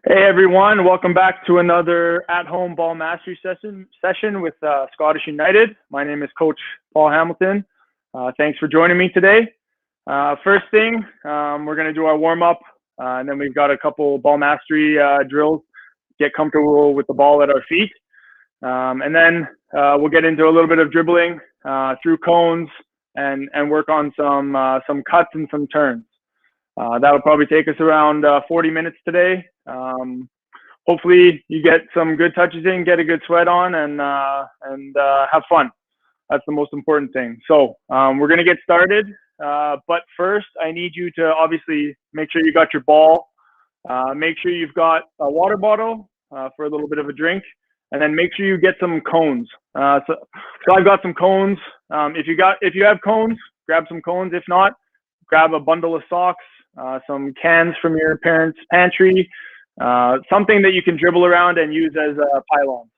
Hey everyone, welcome back to another at-home ball mastery session with Scottish United. My name is Coach Paul Hamilton. Thanks for joining me today. First thing, we're going to do our warm-up, and then we've got a couple ball mastery drills. Get comfortable with the ball at our feet, and then we'll get into a little bit of dribbling through cones and work on some cuts and some turns. That'll probably take us around 40 minutes today. Hopefully you get some good touches in, get a good sweat on, and have fun. That's the most important thing. So we're going to get started. But first, I need you to obviously make sure you got your ball. Make sure you've got a water bottle for a little bit of a drink. And then make sure you get some cones. So I've got some cones. If you have cones, grab some cones. If not, grab a bundle of socks. Some cans from your parents' pantry, something that you can dribble around and use as pylons.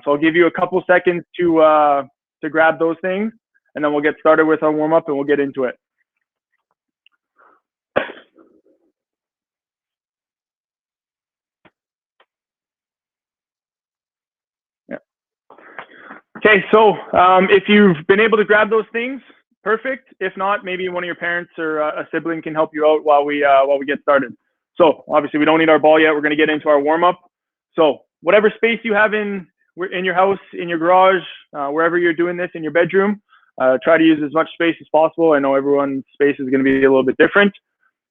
So I'll give you a couple seconds to grab those things, and then we'll get started with our warm-up and we'll get into it. Yeah. Okay, so if you've been able to grab those things, perfect. If not, maybe one of your parents or a sibling can help you out while we get started. So obviously we don't need our ball yet. We're going to get into our warm-up. So whatever space you have in your house, in your garage, wherever you're doing this, in your bedroom, try to use as much space as possible. I know everyone's space is going to be a little bit different,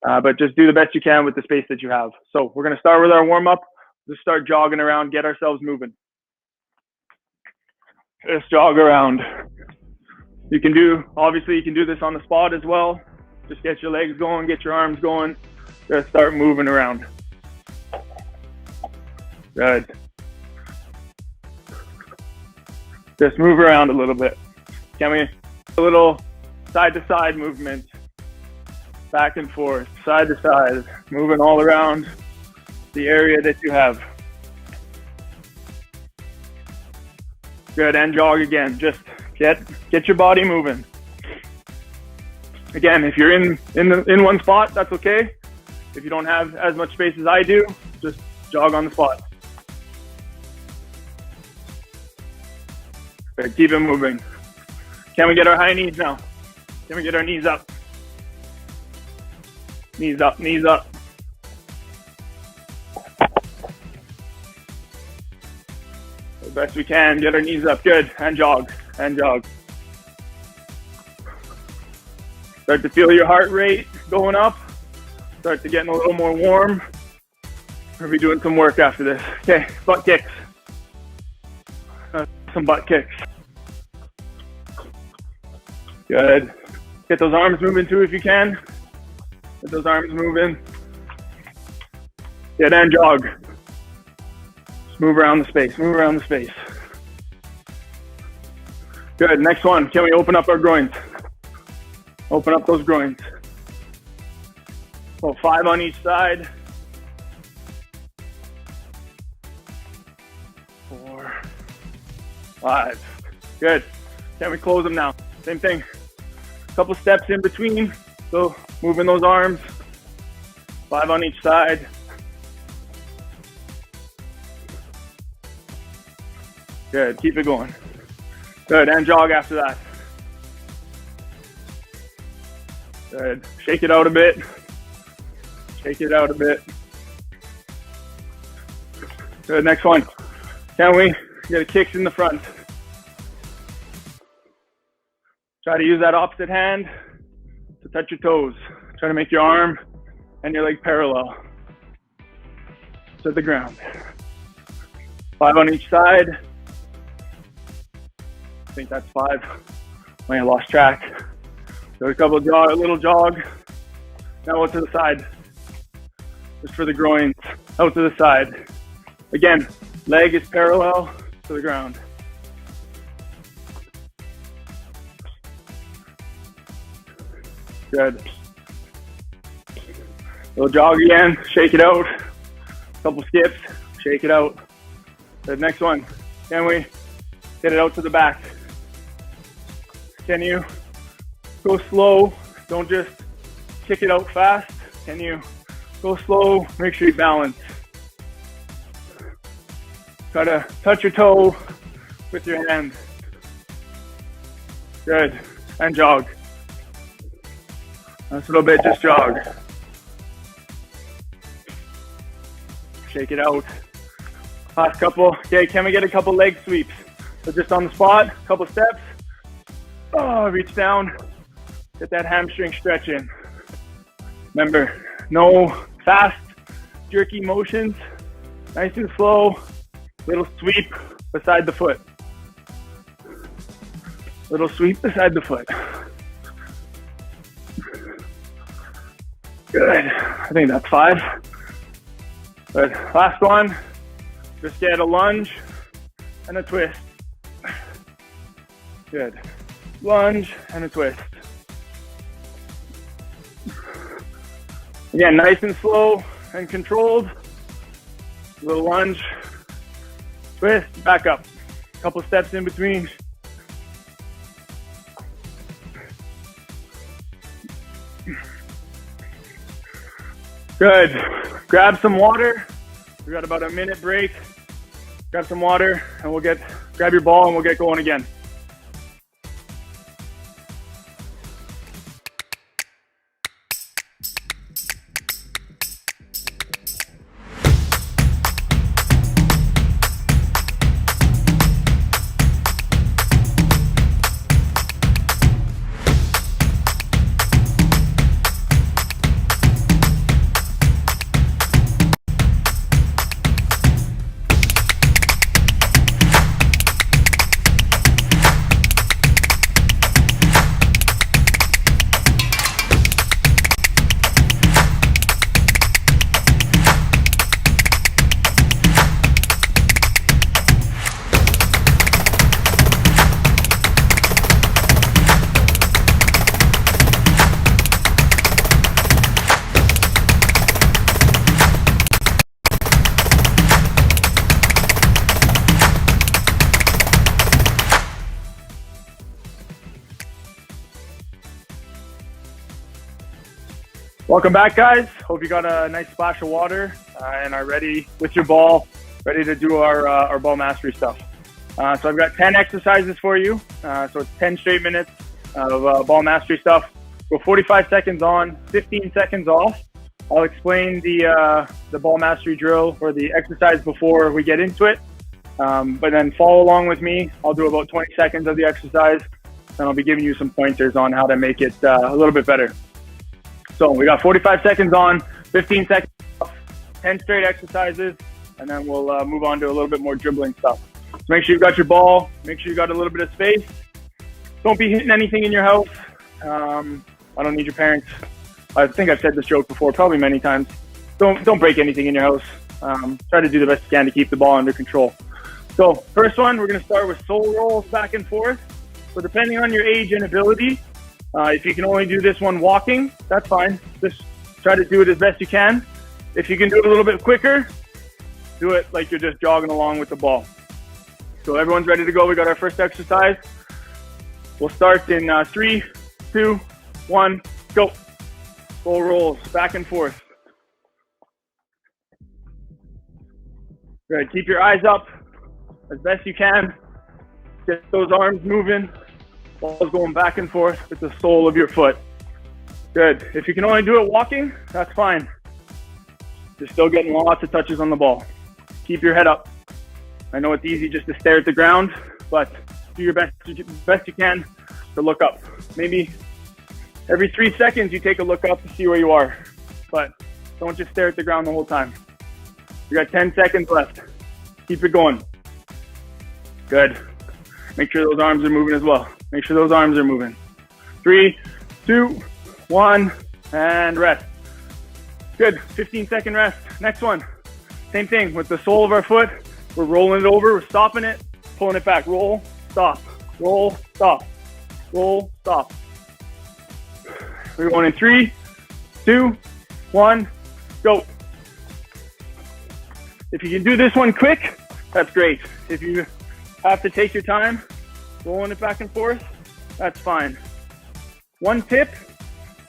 but just do the best you can with the space that you have. So we're going to start with our warm-up. Just start jogging around, get ourselves moving. Just jog around. You can do this on the spot as well. Just get your legs going, get your arms going. Just start moving around. Good. Just move around a little bit. Can we? A little side to side movement. Back and forth, side to side. Moving all around the area that you have. Good, and jog again. Just get your body moving. Again, if you're in one spot, that's okay. If you don't have as much space as I do, just jog on the spot. Good, keep it moving. Can we get our high knees now? Can we get our knees up? Knees up, knees up. The best we can, get our knees up, good, and jog. And jog. Start to feel your heart rate going up. Start to getting a little more warm. We'll be doing some work after this. Okay, butt kicks. Some butt kicks. Good. Get those arms moving too if you can. Get those arms moving. Get and jog. Just move around the space. Move around the space. Good, next one. Can we open up our groins? Open up those groins. So 5 on each side. 4, 5. Good. Can we close them now? Same thing. A couple steps in between. So moving those arms. 5 on each side. Good, keep it going. Good, and jog after that. Good, shake it out a bit. Shake it out a bit. Good, next one. Can we get a kicks in the front? Try to use that opposite hand to touch your toes. Try to make your arm and your leg parallel to the ground. 5 on each side. I think that's 5. I lost track. So a couple of little jog. Now out to the side. Just for the groins. Out to the side. Again, leg is parallel to the ground. Good. Little jog again. Shake it out. Couple skips. Shake it out. The next one. Can we get it out to the back? Can you go slow? Don't just kick it out fast. Can you go slow? Make sure you balance. Try to touch your toe with your hand. Good. And jog. That's a little bit, just jog. Shake it out. Last couple. Okay, can we get a couple leg sweeps? So just on the spot, couple steps. Oh, reach down. Get that hamstring stretch in. Remember, no fast, jerky motions. Nice and slow. Little sweep beside the foot. Little sweep beside the foot. Good. I think that's 5. Good. Last one. Just get a lunge and a twist. Good. Lunge and a twist. Again, nice and slow and controlled. Little lunge, twist, back up. Couple steps in between. Good. Grab some water. We got about a minute break. Grab some water and grab your ball and we'll get going again. Welcome back, guys. Hope you got a nice splash of water and are ready with your ball, ready to do our ball mastery stuff. So I've got 10 exercises for you. So it's 10 straight minutes of ball mastery stuff. Go 45 seconds on, 15 seconds off. I'll explain the ball mastery drill or the exercise before we get into it. But then follow along with me. I'll do about 20 seconds of the exercise and I'll be giving you some pointers on how to make it a little bit better. So we got 45 seconds on, 15 seconds off, 10 straight exercises, and then we'll move on to a little bit more dribbling stuff. So make sure you've got your ball, make sure you got a little bit of space. Don't be hitting anything in your house. I don't need your parents. I think I've said this joke before, probably many times. Don't break anything in your house. Try to do the best you can to keep the ball under control. So first one, we're gonna start with sole rolls back and forth. So depending on your age and ability, if you can only do this one walking, that's fine. Just try to do it as best you can. If you can do it a little bit quicker, do it like you're just jogging along with the ball. So everyone's ready to go. We got our first exercise. We'll start in 3, 2, 1, go. Full rolls, back and forth. Good, keep your eyes up as best you can. Get those arms moving. Ball's going back and forth with the sole of your foot. Good. If you can only do it walking, that's fine. You're still getting lots of touches on the ball. Keep your head up. I know it's easy just to stare at the ground, but do your best you can to look up. Maybe every 3 seconds you take a look up to see where you are, but don't just stare at the ground the whole time. You got 10 seconds left. Keep it going. Good. Make sure those arms are moving as well. Make sure those arms are moving. 3, 2, 1, and rest. Good, 15-second rest. Next one, same thing with the sole of our foot. We're rolling it over, we're stopping it, pulling it back. Roll, stop, roll, stop, roll, stop. We're going in 3, 2, 1, go. If you can do this one quick, that's great. If you have to take your time, rolling it back and forth, that's fine. One tip,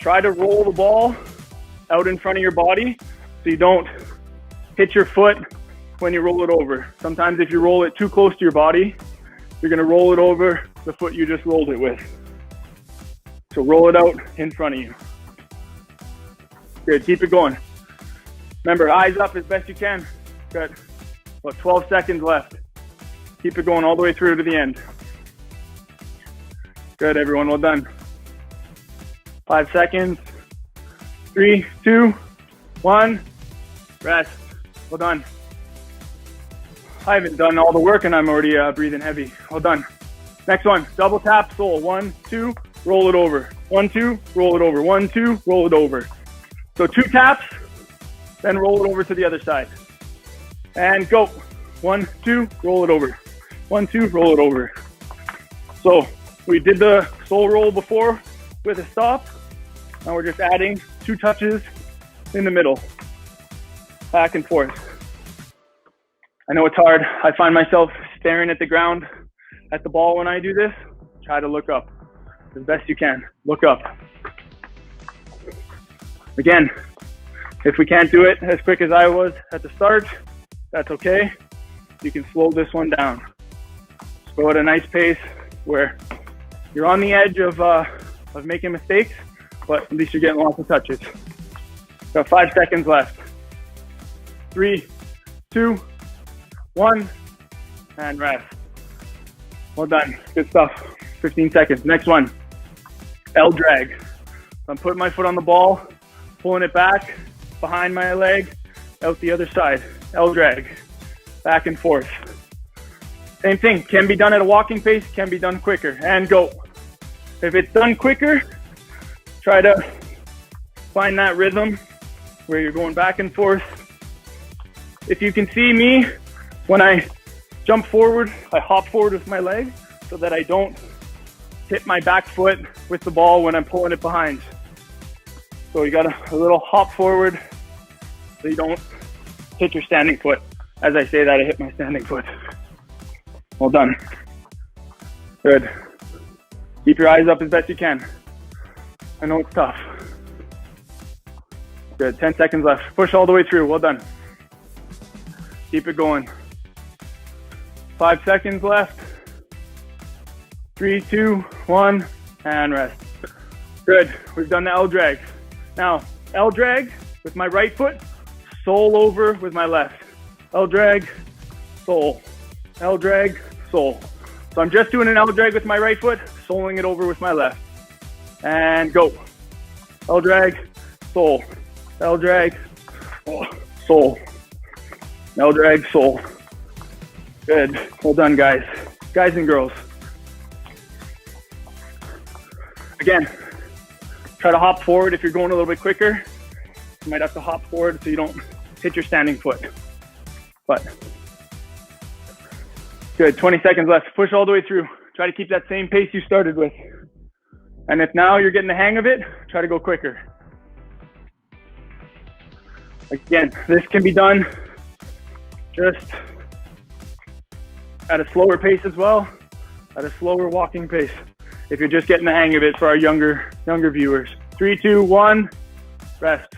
try to roll the ball out in front of your body so you don't hit your foot when you roll it over. Sometimes if you roll it too close to your body, you're gonna roll it over the foot you just rolled it with. So roll it out in front of you. Good, keep it going. Remember, eyes up as best you can. Good, about 12 seconds left. Keep it going all the way through to the end. Good, everyone, well done. 5 seconds. 3, 2, 1, rest. Well done. I haven't done all the work and I'm already breathing heavy. Well done. Next one, double tap sole. 1, 2, roll it over. 1, 2, roll it over. 1, 2, roll it over. So 2 taps, then roll it over to the other side. And go. 1, 2, roll it over. 1, 2, roll it over. So we did the sole roll before with a stop. Now we're just adding 2 touches in the middle, back and forth. I know it's hard. I find myself staring at the ground, at the ball when I do this. Try to look up as best you can. Look up. Again, if we can't do it as quick as I was at the start, that's okay. You can slow this one down. Just go at a nice pace where you're on the edge of making mistakes, but at least you're getting lots of touches. Got 5 seconds left. 3, 2, 1, and rest. Well done. Good stuff. 15 seconds. Next one. L drag. I'm putting my foot on the ball, pulling it back, behind my leg, out the other side. L drag. Back and forth. Same thing. Can be done at a walking pace, can be done quicker. And go. If it's done quicker, try to find that rhythm where you're going back and forth. If you can see me, when I jump forward, I hop forward with my leg so that I don't hit my back foot with the ball when I'm pulling it behind. So you got a little hop forward so you don't hit your standing foot. As I say that, I hit my standing foot. Well done. Good. Keep your eyes up as best you can. I know it's tough. Good, 10 seconds left. Push all the way through, well done. Keep it going. 5 seconds left. 3, 2, 1, and rest. Good, we've done the L drag. Now, L drag with my right foot, sole over with my left. L drag, sole. L drag, sole. So I'm just doing an L drag with my right foot, soling it over with my left. And go. L drag, sole. L drag, sole. L drag, sole. Good. Well done, guys. Guys and girls. Again, try to hop forward if you're going a little bit quicker. You might have to hop forward so you don't hit your standing foot. But good. 20 seconds left. Push all the way through. Try to keep that same pace you started with. And if now you're getting the hang of it, try to go quicker. Again, this can be done just at a slower pace as well, at a slower walking pace, if you're just getting the hang of it for our younger viewers. 3, 2, 1, rest.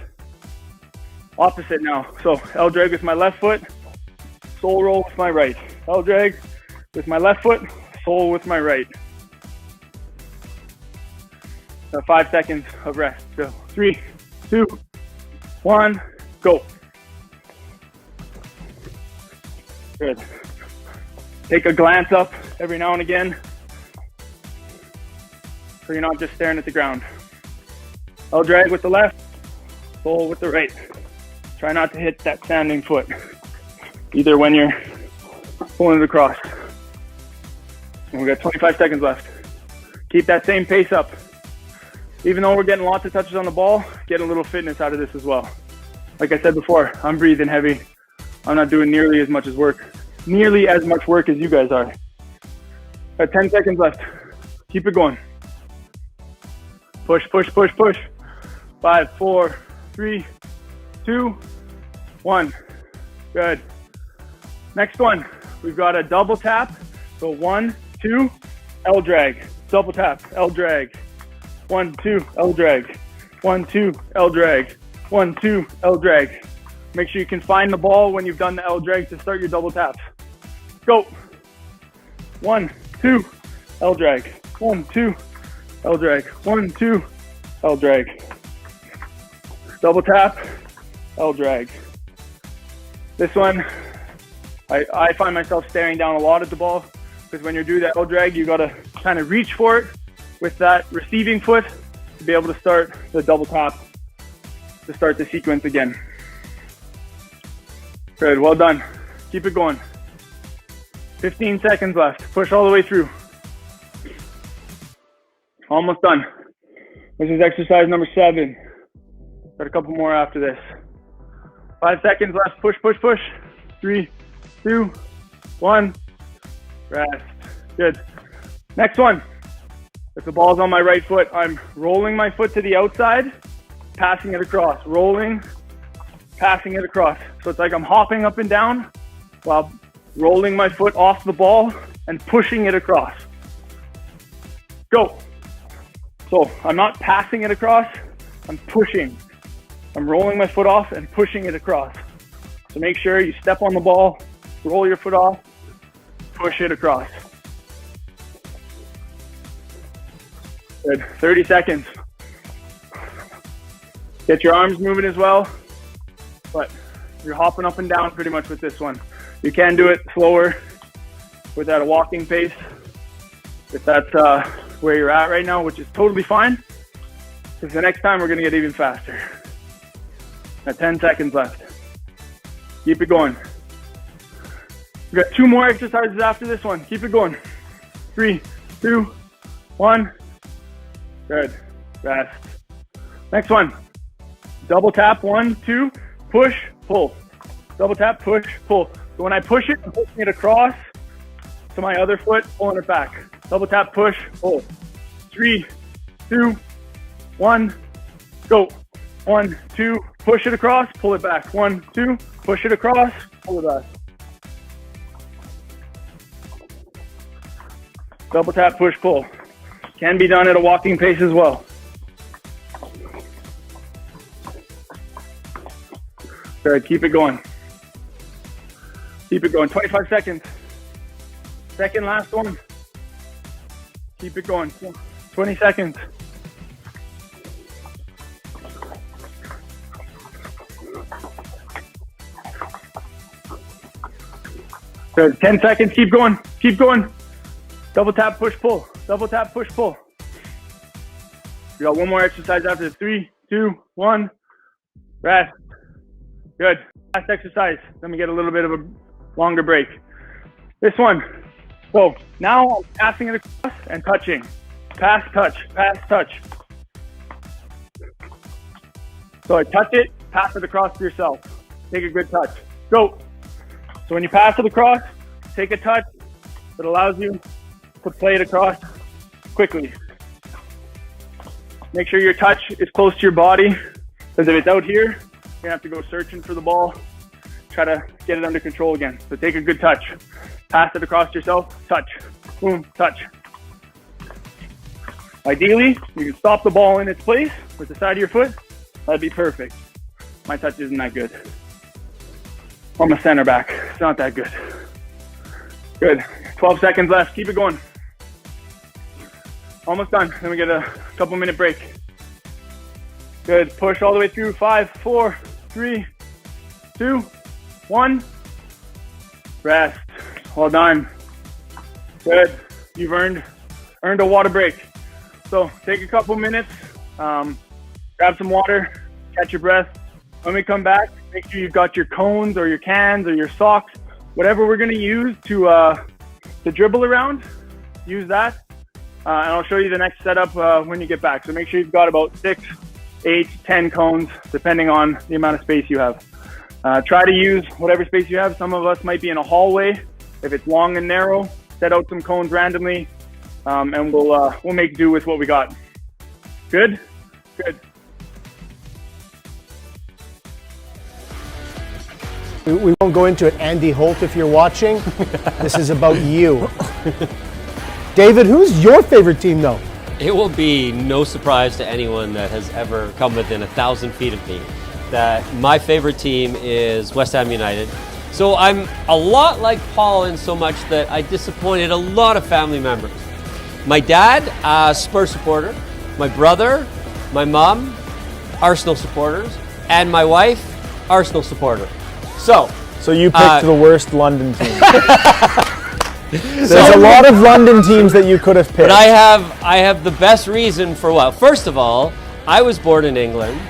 Opposite now. So L drag with my left foot, sole roll with my right. L drag with my left foot, sole with my right. 5 seconds of rest. Go. 3, 2, 1, go. Good. Take a glance up every now and again so you're not just staring at the ground. I'll drag with the left, pull with the right. Try not to hit that standing foot, either when you're pulling it across. And we've got 25 seconds left. Keep that same pace up. Even though we're getting lots of touches on the ball, get a little fitness out of this as well. Like I said before, I'm breathing heavy. I'm not doing nearly as much work as you guys are. Got 10 seconds left. Keep it going. Push, push, push, push. 5, 4, 3, 2, 1. Good. Next one, we've got a double tap. So 1, 2, L drag. Double tap, L drag. 1, 2, L drag. 1, 2, L drag. 1, 2, L drag. Make sure you can find the ball when you've done the L drag to start your double taps. Go. 1, 2, L drag. 1, 2, L drag. 1, 2, L drag. Double tap, L drag. This one, I find myself staring down a lot at the ball, because when you do that L drag, you gotta kind of reach for it with that receiving foot to be able to start the double tap, to start the sequence again. Good, well done. Keep it going. 15 seconds left. Push all the way through. Almost done. This is exercise number 7. Got a couple more after this. 5 seconds left. Push, push, push. 3, 2, 1. Rest. Good. Next one. If the ball's on my right foot, I'm rolling my foot to the outside, passing it across. Rolling, passing it across. So it's like I'm hopping up and down while rolling my foot off the ball and pushing it across. Go. So I'm not passing it across, I'm pushing. I'm rolling my foot off and pushing it across. So make sure you step on the ball, roll your foot off, push it across. Good, 30 seconds. Get your arms moving as well, but you're hopping up and down pretty much with this one. You can do it slower without a walking pace if that's where you're at right now, which is totally fine, because the next time we're gonna get even faster. Got 10 seconds left. Keep it going. We've got 2 more exercises after this one. Keep it going. 3, 2, 1. Good. Rest. Next one. Double tap. 1, 2. Push, pull. Double tap, push, pull. So when I push it, I'm pushing it across to my other foot, pulling it back. Double tap, push, pull. 3, 2, 1. Go. 1, 2. Push it across, pull it back. 1, 2. Push it across, pull it back. Double tap, push, pull. Can be done at a walking pace as well. Good, keep it going. Keep it going, 25 seconds. Second last one. Keep it going, 20 seconds. Good, 10 seconds, keep going, keep going. Double tap, push, pull. Double tap, push, pull. We got one more exercise after. 3, 2, 1. Rest. Good. Last exercise. Let me get a little bit of a longer break. This one. So now I'm passing it across and touching. Pass, touch, pass, touch. So I touch it, pass it across to yourself. Take a good touch. Go. So when you pass it across, take a touch that allows you to play it across quickly. Make sure your touch is close to your body, because if it's out here, you're gonna have to go searching for the ball, try to get it under control again. So take a good touch. Pass it across to yourself, touch, boom, touch. Ideally, you can stop the ball in its place with the side of your foot. That'd be perfect. My touch isn't that good. I'm a center back, it's not that good. Good, 12 seconds left, keep it going. Almost done, then we get a couple minute break. Good, push all the way through. 5, 4, 3, 2, 1. Rest, well done. Good, you've earned a water break. So take a couple minutes, grab some water, catch your breath. When we come back, make sure you've got your cones or your cans or your socks, whatever we're gonna use to dribble around, use that. And I'll show you the next setup when you get back. So make sure you've got about 6, 8, 10 cones, depending on the amount of space you have. Try to use whatever space you have. Some of us might be in a hallway. If it's long and narrow, set out some cones randomly, and we'll make do with what we got. Good? Good. We won't go into it. Andy Holt, if you're watching, this is about you. David, who's your favorite team, though? It will be no surprise to anyone that has ever come within 1,000 feet of me that my favorite team is West Ham United. So I'm a lot like Paul in so much that I disappointed a lot of family members. My dad, Spurs supporter. My brother, my mom, Arsenal supporters. And my wife, Arsenal supporter. So you picked the worst London team. There's a lot of London teams that you could have picked. But I have the best reason for what. First of all, I was born in England,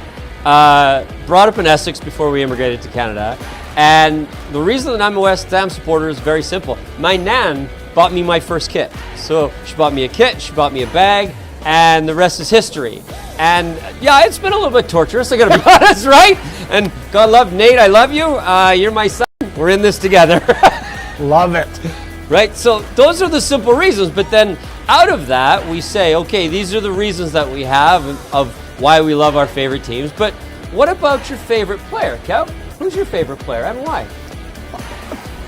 brought up in Essex before we immigrated to Canada, and the reason that I'm a West Ham supporter is very simple. My nan bought me my first kit. So she bought me a kit, she bought me a bag, and the rest is history. And yeah, it's been a little bit torturous, I gotta be honest, right? And God love Nate, I love you. You're my son. We're in this together. Love it. Right? So those are the simple reasons. But then out of that, we say, okay, these are the reasons that we have of why we love our favorite teams. But what about your favorite player, Kev? Who's your favorite player and why?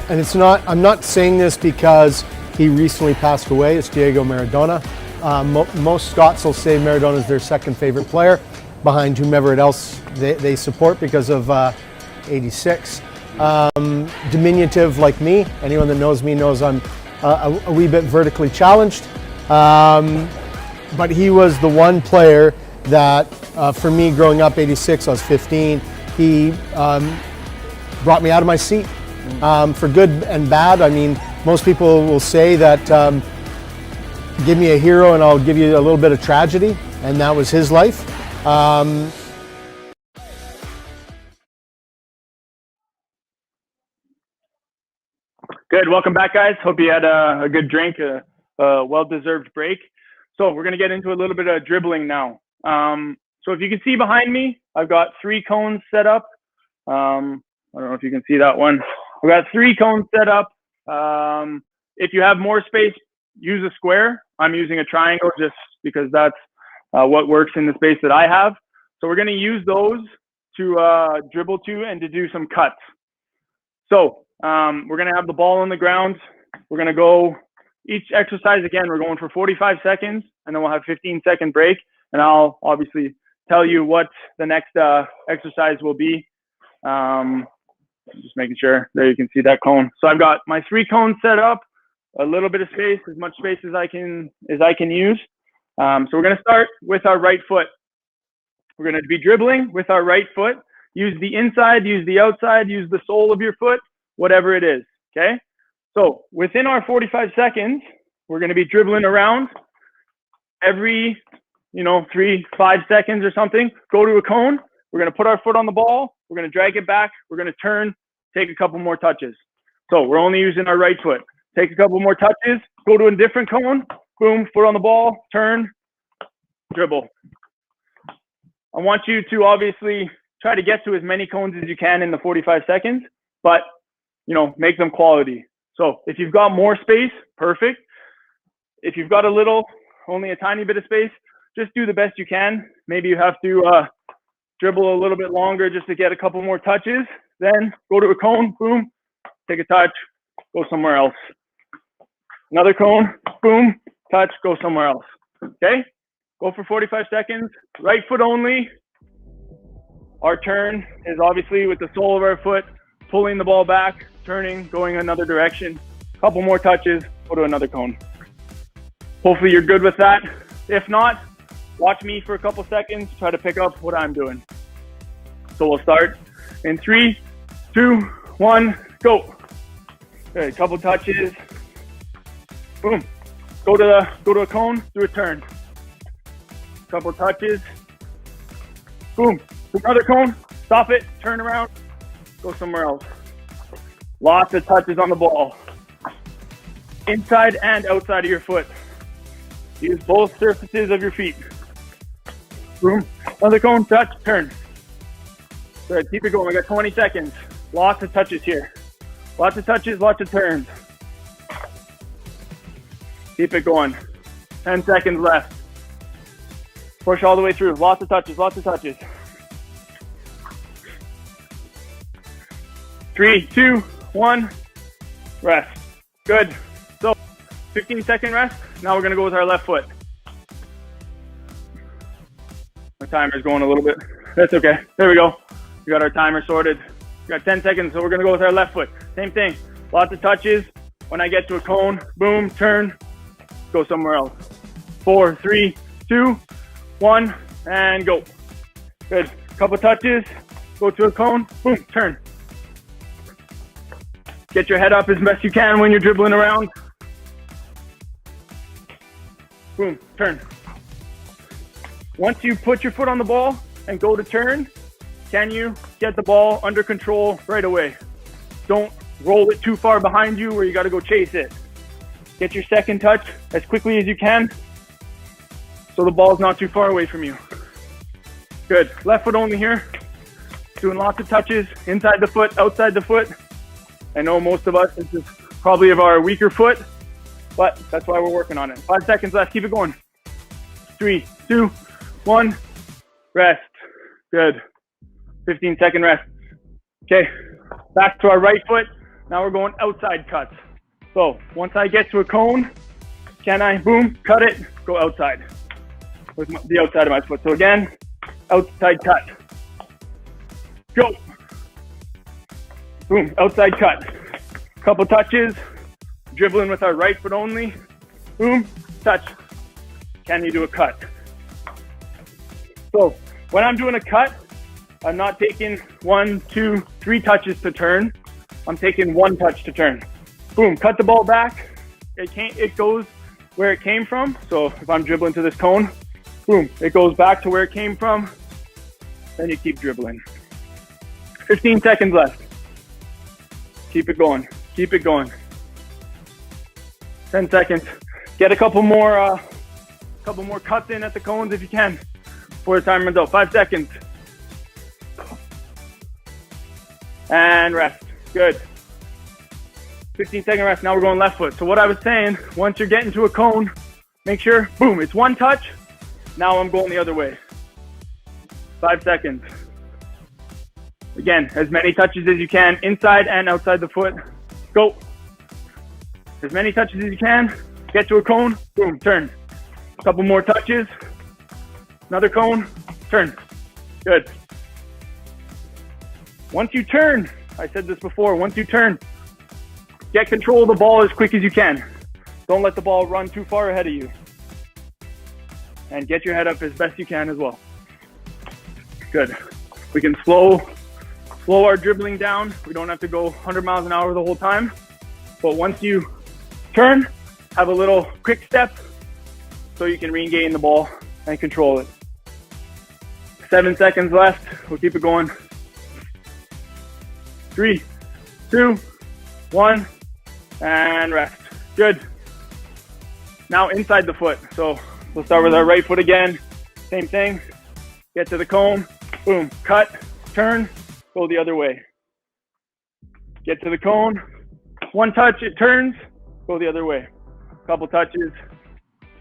And I'm not saying this because he recently passed away. It's Diego Maradona. Most Scots will say Maradona is their second favorite player, behind whomever else they support because of 86. Diminutive like me. Anyone that knows me knows I'm a wee bit vertically challenged. But he was the one player that, for me growing up, 86, I was 15, he brought me out of my seat. For good and bad. I mean, most people will say that give me a hero and I'll give you a little bit of tragedy, and that was his life. Good. Welcome back, guys. Hope you had a good drink, a well-deserved break. So we're going to get into a little bit of dribbling now. So if you can see behind me, I've got 3 cones set up. I don't know if you can see that one. I've got 3 cones set up. If you have more space, use a square. I'm using a triangle just because that's what works in the space that I have. So we're going to use those to dribble to and to do some cuts. So we're going to have the ball on the ground. We're going to go each exercise again. We're going for 45 seconds, and then we'll have 15-second break. And I'll obviously tell you what the next exercise will be. Just making sure there you can see that cone. So I've got my 3 cones set up, a little bit of space, as much space as I can use. So we're going to start with our right foot. We're going to be dribbling with our right foot. Use the inside, use the outside, use the sole of your foot, whatever it is, okay? So within our 45 seconds, we're going to be dribbling around every, 3-5 seconds or something. Go to a cone. We're going to put our foot on the ball. We're going to drag it back. We're going to turn, take a couple more touches. So we're only using our right foot. Take a couple more touches. Go to a different cone. Boom, foot on the ball, turn, dribble. I want you to obviously try to get to as many cones as you can in the 45 seconds, but, make them quality. So if you've got more space, perfect. If you've got only a tiny bit of space, just do the best you can. Maybe you have to dribble a little bit longer just to get a couple more touches. Then go to a cone, boom, take a touch, go somewhere else. Another cone, boom, touch, go somewhere else. Okay? Go for 45 seconds. Right foot only. Our turn is obviously with the sole of our foot, pulling the ball back, turning, going another direction. Couple more touches, go to another cone. Hopefully you're good with that. If not, watch me for a couple seconds, try to pick up what I'm doing. So we'll start in 3, 2, 1, go. Okay, couple touches. Boom. Go to a cone, do a turn. Couple touches. Boom. Another cone, stop it, turn around, go somewhere else. Lots of touches on the ball. Inside and outside of your foot. Use both surfaces of your feet. Boom. Another cone, touch, turn. Good, keep it going. We got 20 seconds. Lots of touches here. Lots of touches, lots of turns. Keep it going. 10 seconds left. Push all the way through. Lots of touches, lots of touches. 3, 2, 1, rest. Good. So 15-second rest. Now we're gonna go with our left foot. My timer's going a little bit. That's okay. There we go. We got our timer sorted. We got 10 seconds, so we're gonna go with our left foot. Same thing, lots of touches. When I get to a cone, boom, turn, go somewhere else. 4, 3, 2, 1, and go. Good, couple touches, go to a cone, boom, turn. Get your head up as best you can when you're dribbling around. Boom, turn. Once you put your foot on the ball and go to turn, can you get the ball under control right away? Don't roll it too far behind you where you got to go chase it. Get your second touch as quickly as you can so the ball's not too far away from you. Good. Left foot only here. Doing lots of touches inside the foot, outside the foot. I know most of us, this is probably of our weaker foot, but that's why we're working on it. 5 seconds left. Keep it going. 3, 2, 1. Rest. Good. 15-second rest. Okay. Back to our right foot. Now we're going outside cuts. So once I get to a cone, can I, boom, cut it, go outside with the outside of my foot. So again, outside cut. Go. Boom, outside cut. Couple touches, dribbling with our right foot only. Boom, touch. Can you do a cut? So when I'm doing a cut, I'm not taking 1, 2, 3 touches to turn. I'm taking 1 touch to turn. Boom, cut the ball back. It goes where it came from. So if I'm dribbling to this cone, boom, it goes back to where it came from. Then you keep dribbling. 15 seconds left. Keep it going. Keep it going. 10 seconds. Get a couple more cuts in at the cones if you can before the timer runs out. 5 seconds. And rest. Good. 15-second rest. Now we're going left foot. So what I was saying, once you're getting to a cone, make sure, boom, it's 1 touch. Now I'm going the other way. 5 seconds. Again, as many touches as you can, inside and outside the foot. Go. As many touches as you can. Get to a cone, boom, turn. A couple more touches. Another cone, turn. Good. Once you turn, I said this before, once you turn, get control of the ball as quick as you can. Don't let the ball run too far ahead of you. And get your head up as best you can as well. Good. We can slow our dribbling down. We don't have to go 100 miles an hour the whole time. But once you turn, have a little quick step so you can regain the ball and control it. 7 seconds left. We'll keep it going. 3, 2, 1, and rest. Good. Now inside the foot. So we'll start with our right foot again. Same thing. Get to the cone. Boom. Cut. Turn. Go the other way. Get to the cone. 1 touch. It turns. Go the other way. Couple touches.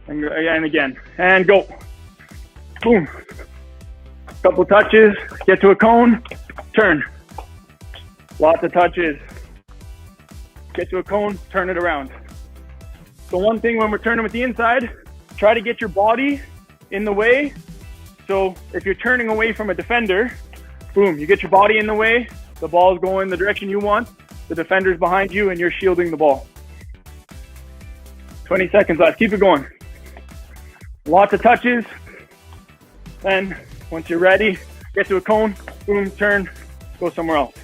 And again. And go. Boom. Couple touches. Get to a cone. Turn. Lots of touches. Get to a cone, turn it around. So one thing when we're turning with the inside, try to get your body in the way. So if you're turning away from a defender, boom, you get your body in the way, the ball's going the direction you want, the defender's behind you, and you're shielding the ball. 20 seconds left, keep it going. Lots of touches. Then once you're ready, get to a cone, boom, turn, go somewhere else.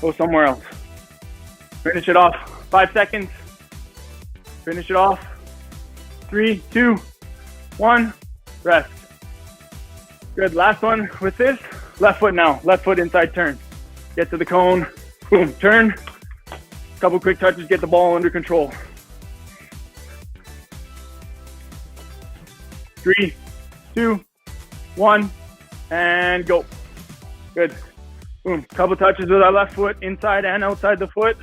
Go somewhere else. Finish it off. 5 seconds. Finish it off. 3, 2, 1. Rest. Good. Last one with this. Left foot now. Left foot inside turn. Get to the cone. Boom. Turn. Couple quick touches. Get the ball under control. 3, 2, 1. And go. Good. Boom. Couple touches with our left foot, inside and outside the foot.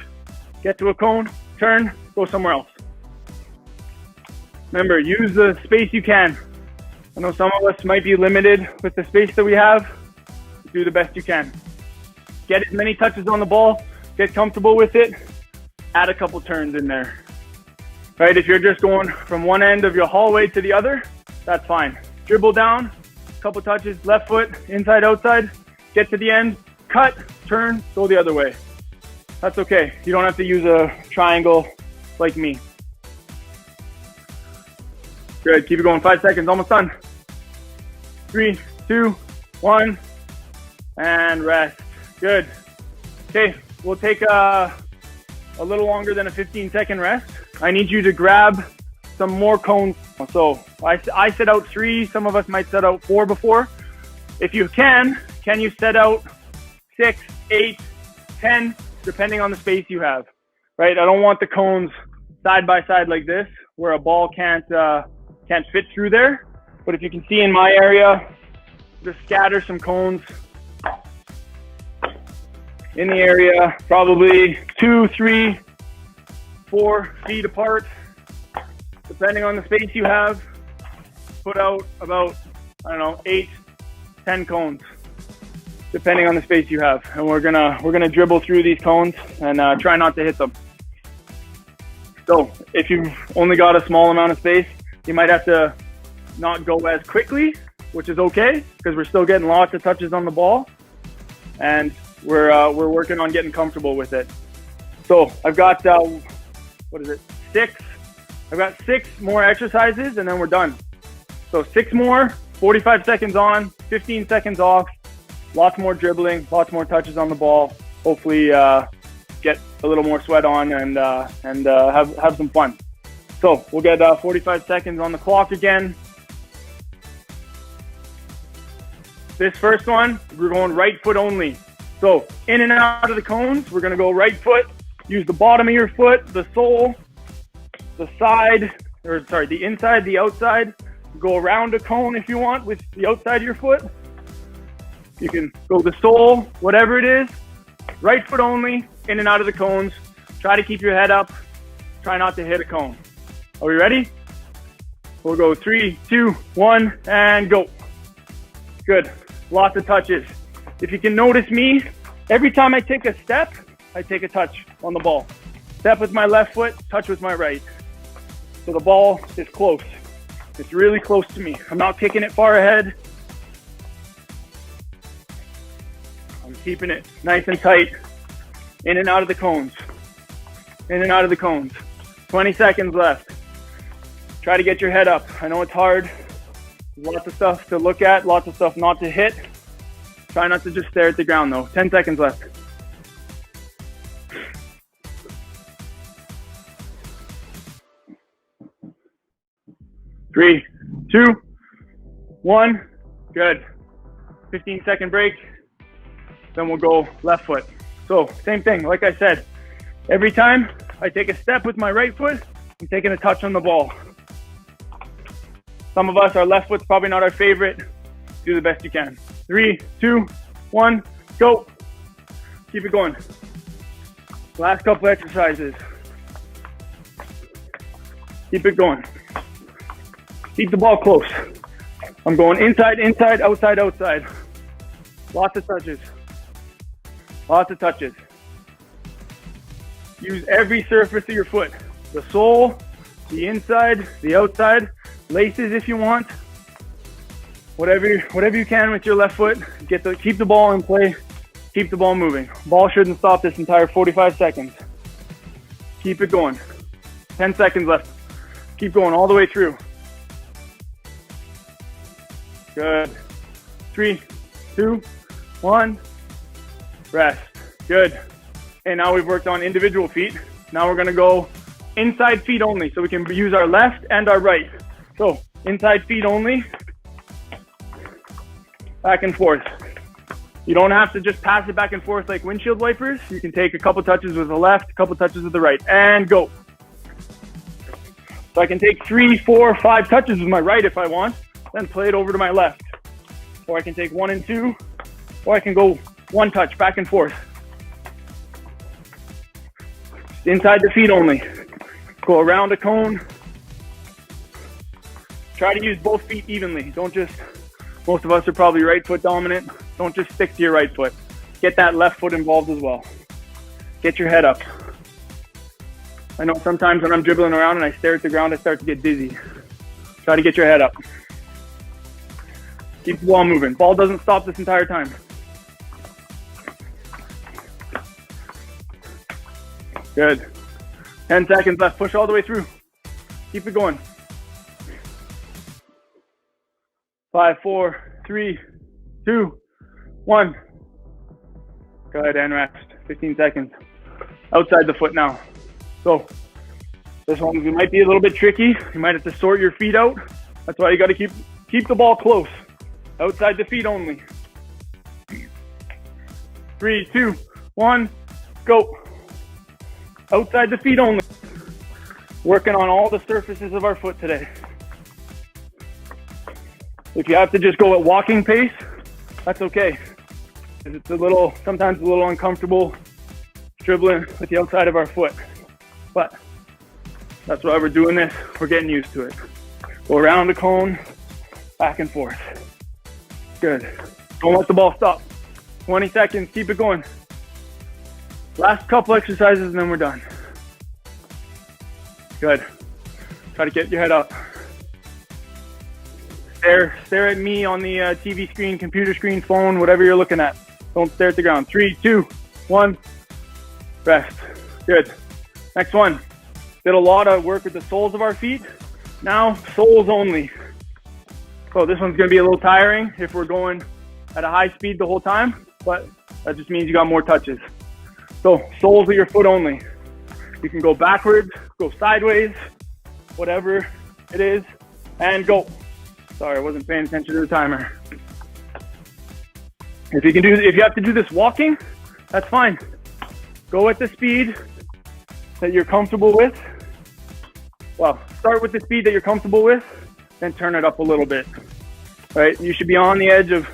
Get to a cone, turn, go somewhere else. Remember, use the space you can. I know some of us might be limited with the space that we have. Do the best you can. Get as many touches on the ball, get comfortable with it, add a couple turns in there. Right, if you're just going from one end of your hallway to the other, that's fine. Dribble down, couple touches, left foot, inside, outside, get to the end, cut, turn, go the other way. That's okay. You don't have to use a triangle like me. Good, keep it going, 5 seconds, almost done. 3, 2, 1, and rest. Good. Okay, we'll take a little longer than a 15-second rest. I need you to grab some more cones. So I set out 3, some of us might set out 4 before. If you can you set out 6, 8, 10, depending on the space you have, right? I don't want the cones side by side like this, where a ball can't fit through there. But if you can see in my area, just scatter some cones in the area, probably 2, 3, 4 feet apart, depending on the space you have. Put out about, 8, 10 cones, depending on the space you have. And we're gonna dribble through these cones and try not to hit them. So if you've only got a small amount of space, you might have to not go as quickly, which is okay, because we're still getting lots of touches on the ball, and we're working on getting comfortable with it. So I've got 6. I've got 6 more exercises, and then we're done. So 6 more, 45 seconds on, 15 seconds off, lots more dribbling, lots more touches on the ball. Hopefully get a little more sweat on and have some fun. So we'll get 45 seconds on the clock again. This first one, we're going right foot only. So in and out of the cones, we're gonna go right foot. Use the bottom of your foot, the sole, the inside, the outside. Go around a cone if you want with the outside of your foot. You can go the sole, whatever it is. Right foot only, in and out of the cones. Try to keep your head up. Try not to hit a cone. Are we ready? We'll go 3, 2, 1, and go. Good. Lots of touches. If you can notice me, every time I take a step, I take a touch on the ball. Step with my left foot, touch with my right. So the ball is close. It's really close to me. I'm not kicking it far ahead. I'm keeping it nice and tight. In and out of the cones. In and out of the cones. 20 seconds left. Try to get your head up. I know it's hard. Lots of stuff to look at, lots of stuff not to hit. Try not to just stare at the ground though. 10 seconds left. Three, 2, 1, good. 15-second break, then we'll go left foot. So same thing, like I said, every time I take a step with my right foot, I'm taking a touch on the ball. Some of us, our left foot's probably not our favorite. Do the best you can. 3, 2, 1, go. Keep it going. Last couple exercises. Keep it going. Keep the ball close. I'm going inside, inside, outside, outside. Lots of touches. Lots of touches. Use every surface of your foot. The sole, the inside, the outside, laces if you want. Whatever you can with your left foot. Keep the ball in play. Keep the ball moving. Ball shouldn't stop this entire 45 seconds. Keep it going. 10 seconds left. Keep going all the way through. Good. 3, 2, 1. Rest. Good. And now we've worked on individual feet. Now we're gonna go inside feet only. So we can use our left and our right. So inside feet only. Back and forth. You don't have to just pass it back and forth like windshield wipers. You can take a couple touches with the left, a couple touches with the right, and go. So I can take 3, 4, 5 touches with my right if I want, then play it over to my left. Or I can take 1 and 2, or I can go 1 touch back and forth. Inside the feet only. Go around a cone. Try to use both feet evenly. Don't just, most of us are probably right foot dominant. Don't just stick to your right foot. Get that left foot involved as well. Get your head up. I know sometimes when I'm dribbling around and I stare at the ground, I start to get dizzy. Try to get your head up. Keep the ball moving. Ball doesn't stop this entire time. Good. 10 seconds left. Push all the way through. Keep it going. 5, 4, 3, 2, 1. Go ahead and rest. 15 seconds. Outside the foot now. So this one might be a little bit tricky. You might have to sort your feet out. That's why you got to keep the ball close. Outside the feet only. 3, 2, 1, go. Outside the feet only. Working on all the surfaces of our foot today. If you have to just go at walking pace, that's okay. It's sometimes a little uncomfortable dribbling with the outside of our foot. But that's why we're doing this. We're getting used to it. Go around the cone, back and forth. Good. Don't let the ball stop. 20 seconds, keep it going. Last couple exercises and then we're done. Good. Try to get your head up. Stare at me on the TV screen, computer screen, phone, whatever you're looking at. Don't stare at the ground. 3, 2, 1. Rest. Good. Next one. Did a lot of work with the soles of our feet. Now, soles only. So this one's going to be a little tiring if we're going at a high speed the whole time, but that just means you got more touches. So soles of your foot only. You can go backwards, go sideways, whatever it is, and go. Sorry, I wasn't paying attention to the timer. If you have to do this walking, that's fine. Go at the speed that you're comfortable with. Well, start with the speed that you're comfortable with, then turn it up a little bit. Right? You should be on the edge of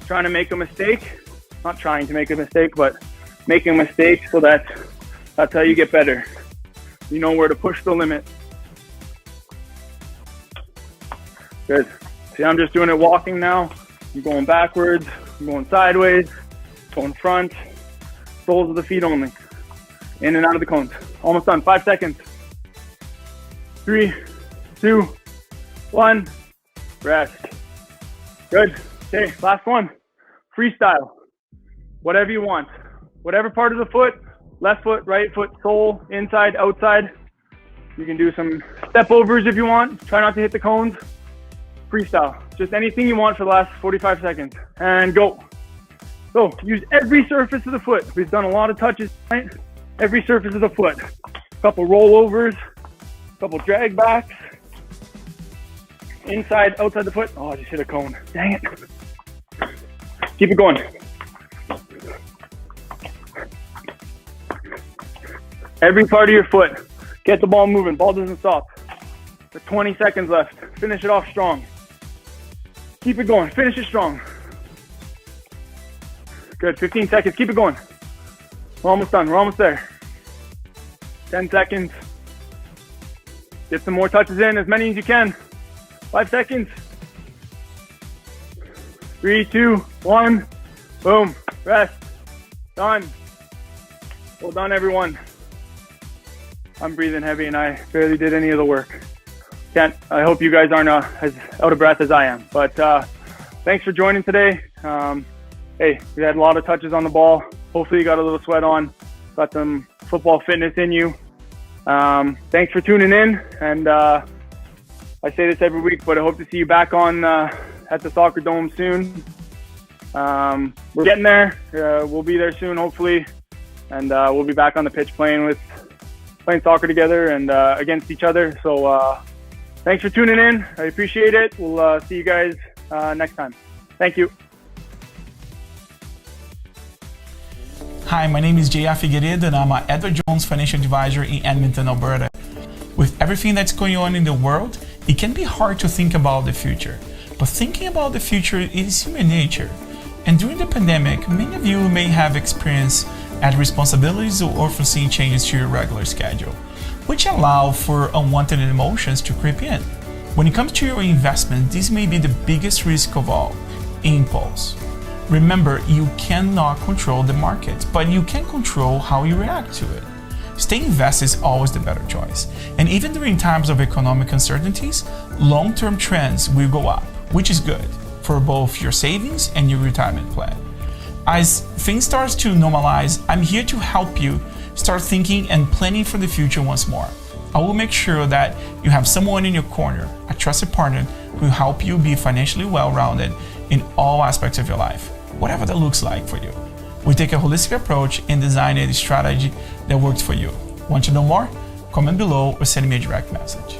trying to make a mistake. Not trying to make a mistake, but making a mistake so that's how you get better. You know where to push the limit. Good. See, I'm just doing it walking now. I'm going backwards, I'm going sideways, going front. Soles of the feet only. In and out of the cones. Almost done. 5 seconds. 3, 2, 1. Rest. Good. Okay, last one. Freestyle. Whatever you want. Whatever part of the foot, left foot, right foot, sole, inside, outside. You can do some step overs if you want. Try not to hit the cones. Freestyle. Just anything you want for the last 45 seconds. And go. So use every surface of the foot. We've done a lot of touches tonight. Every surface of the foot. A couple rollovers, a couple drag backs. Inside, outside the foot. Oh, I just hit a cone. Dang it. Keep it going. Every part of your foot. Get the ball moving. Ball doesn't stop. There's 20 seconds left. Finish it off strong. Keep it going. Finish it strong. Good. 15 seconds. Keep it going. We're almost done. We're almost there. 10 seconds. Get some more touches in. As many as you can. 5 seconds. 3, 2, 1. Boom. Rest. Done. Well done, everyone. I'm breathing heavy and I barely did any of the work. I hope you guys aren't as out of breath as I am. But thanks for joining today. Hey, we had a lot of touches on the ball. Hopefully you got a little sweat on. Got some football fitness in you. Thanks for tuning in. And I say this every week, but I hope to see you back on at the Soccer Dome soon. We're getting there. We'll be there soon, hopefully. And we'll be back on the pitch playing soccer together and against each other. So thanks for tuning in. I appreciate it. We'll see you guys next time. Thank you. Hi, my name is J.A. Figueiredo and I'm an Edward Jones Financial Advisor in Edmonton, Alberta. With everything that's going on in the world, it can be hard to think about the future. But thinking about the future is human nature. And during the pandemic, many of you may have experienced added responsibilities or foreseen changes to your regular schedule, which allow for unwanted emotions to creep in. When it comes to your investment, this may be the biggest risk of all: impulse. Remember, you cannot control the market, but you can control how you react to it. Staying invested is always the better choice. And even during times of economic uncertainties, long-term trends will go up, which is good for both your savings and your retirement plan. As things start to normalize, I'm here to help you start thinking and planning for the future once more. I will make sure that you have someone in your corner, a trusted partner, who will help you be financially well-rounded in all aspects of your life, whatever that looks like for you. We take a holistic approach and design a strategy that works for you. Want to know more? Comment below or send me a direct message.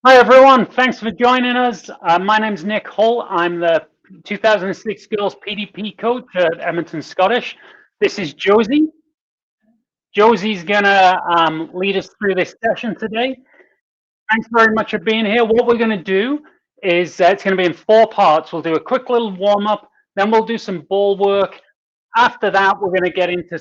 Hi everyone, thanks for joining us. My name's Nick Holt. I'm the 2006 Girls PDP coach at Edmonton Scottish. This is Josie. Josie's gonna lead us through this session today. Thanks very much for being here. What we're gonna do is it's gonna be in 4 parts. We'll do a quick little warm up, then we'll do some ball work. After that, we're gonna get into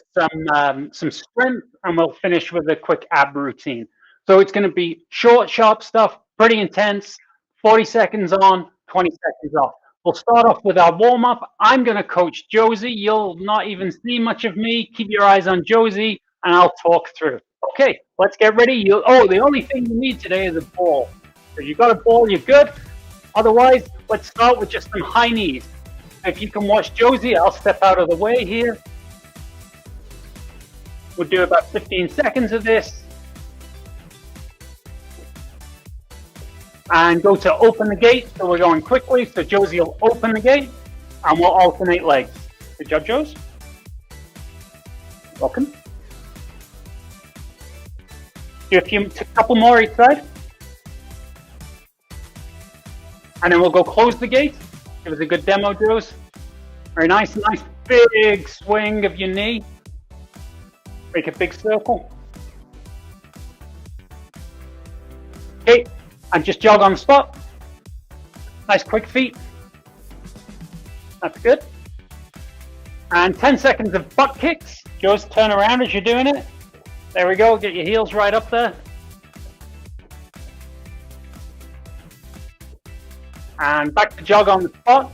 some strength, and we'll finish with a quick ab routine. So it's gonna be short, sharp stuff, pretty intense, 40 seconds on, 20 seconds off. We'll start off with our warm up. I'm going to coach Josie. You'll not even see much of me. Keep your eyes on Josie and I'll talk through. Okay, let's get ready. The only thing you need today is a ball. So you've got a ball, you're good. Otherwise, let's start with just some high knees. If you can watch Josie, I'll step out of the way here. We'll do about 15 seconds of this. And go to open the gate. So we're going quickly. So Josie will open the gate and we'll alternate legs. Good job, Josie. Welcome. Do a couple more each side. And then we'll go close the gate. Give us a good demo, Josie. Very nice, nice big swing of your knee. Make a big circle. Okay. And just jog on the spot. Nice quick feet. That's good. And 10 seconds of butt kicks. Just turn around as you're doing it. There we go. Get your heels right up there. And back to jog on the spot.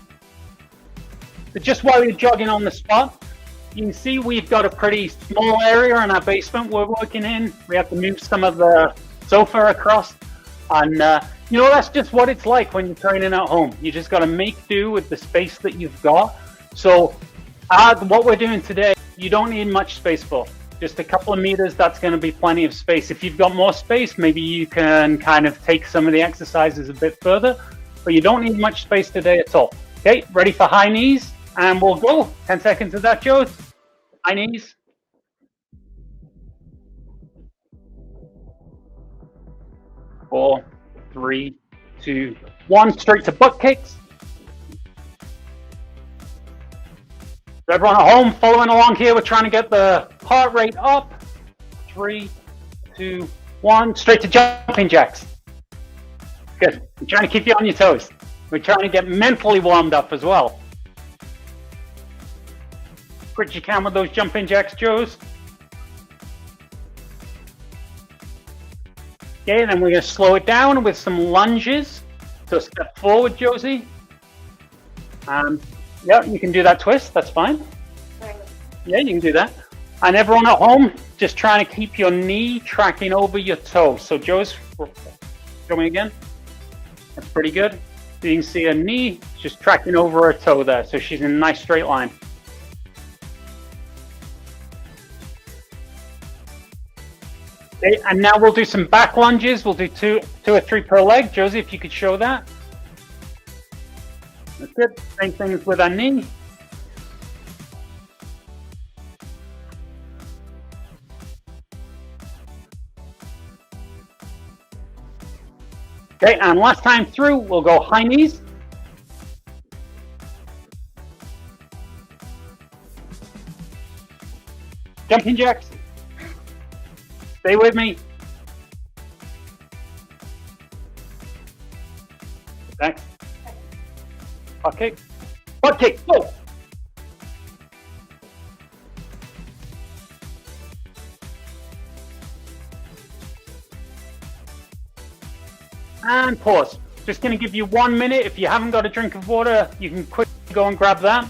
But just while you're jogging on the spot, you can see we've got a pretty small area in our basement we're working in. We have to move some of the sofa across. And that's just what it's like when you're training at home. You just got to make do with the space that you've got. So what we're doing today, you don't need much space for. Just a couple of meters, that's going to be plenty of space. If you've got more space, maybe you can kind of take some of the exercises a bit further. But you don't need much space today at all. Okay, ready for high knees? And we'll go. 10 seconds of that, Joe. High knees. 4, 3, 2, 1. Straight to butt kicks. So everyone at home following along here, we're trying to get the heart rate up. 3, 2, 1. Straight to jumping jacks. Good. I'm trying to keep you on your toes. We're trying to get mentally warmed up as well. Quick you can with those jumping jacks, Joes. Okay, then we're going to slow it down with some lunges. So step forward, Josie. Yeah, you can do that twist. That's fine. Yeah, you can do that. And everyone at home, just trying to keep your knee tracking over your toe. So Joe's, show me again. That's pretty good. So you can see her knee just tracking over her toe there. So she's in a nice straight line. Okay, and now we'll do some back lunges. We'll do two or three per leg. Josie, if you could show that. That's good. Same thing with our knee. Okay, and last time through, we'll go high knees. Jumping jacks. Stay with me. Thanks. Butt kick. Butt kick. Go. And pause. Just going to give you 1 minute. If you haven't got a drink of water, you can quickly go and grab that.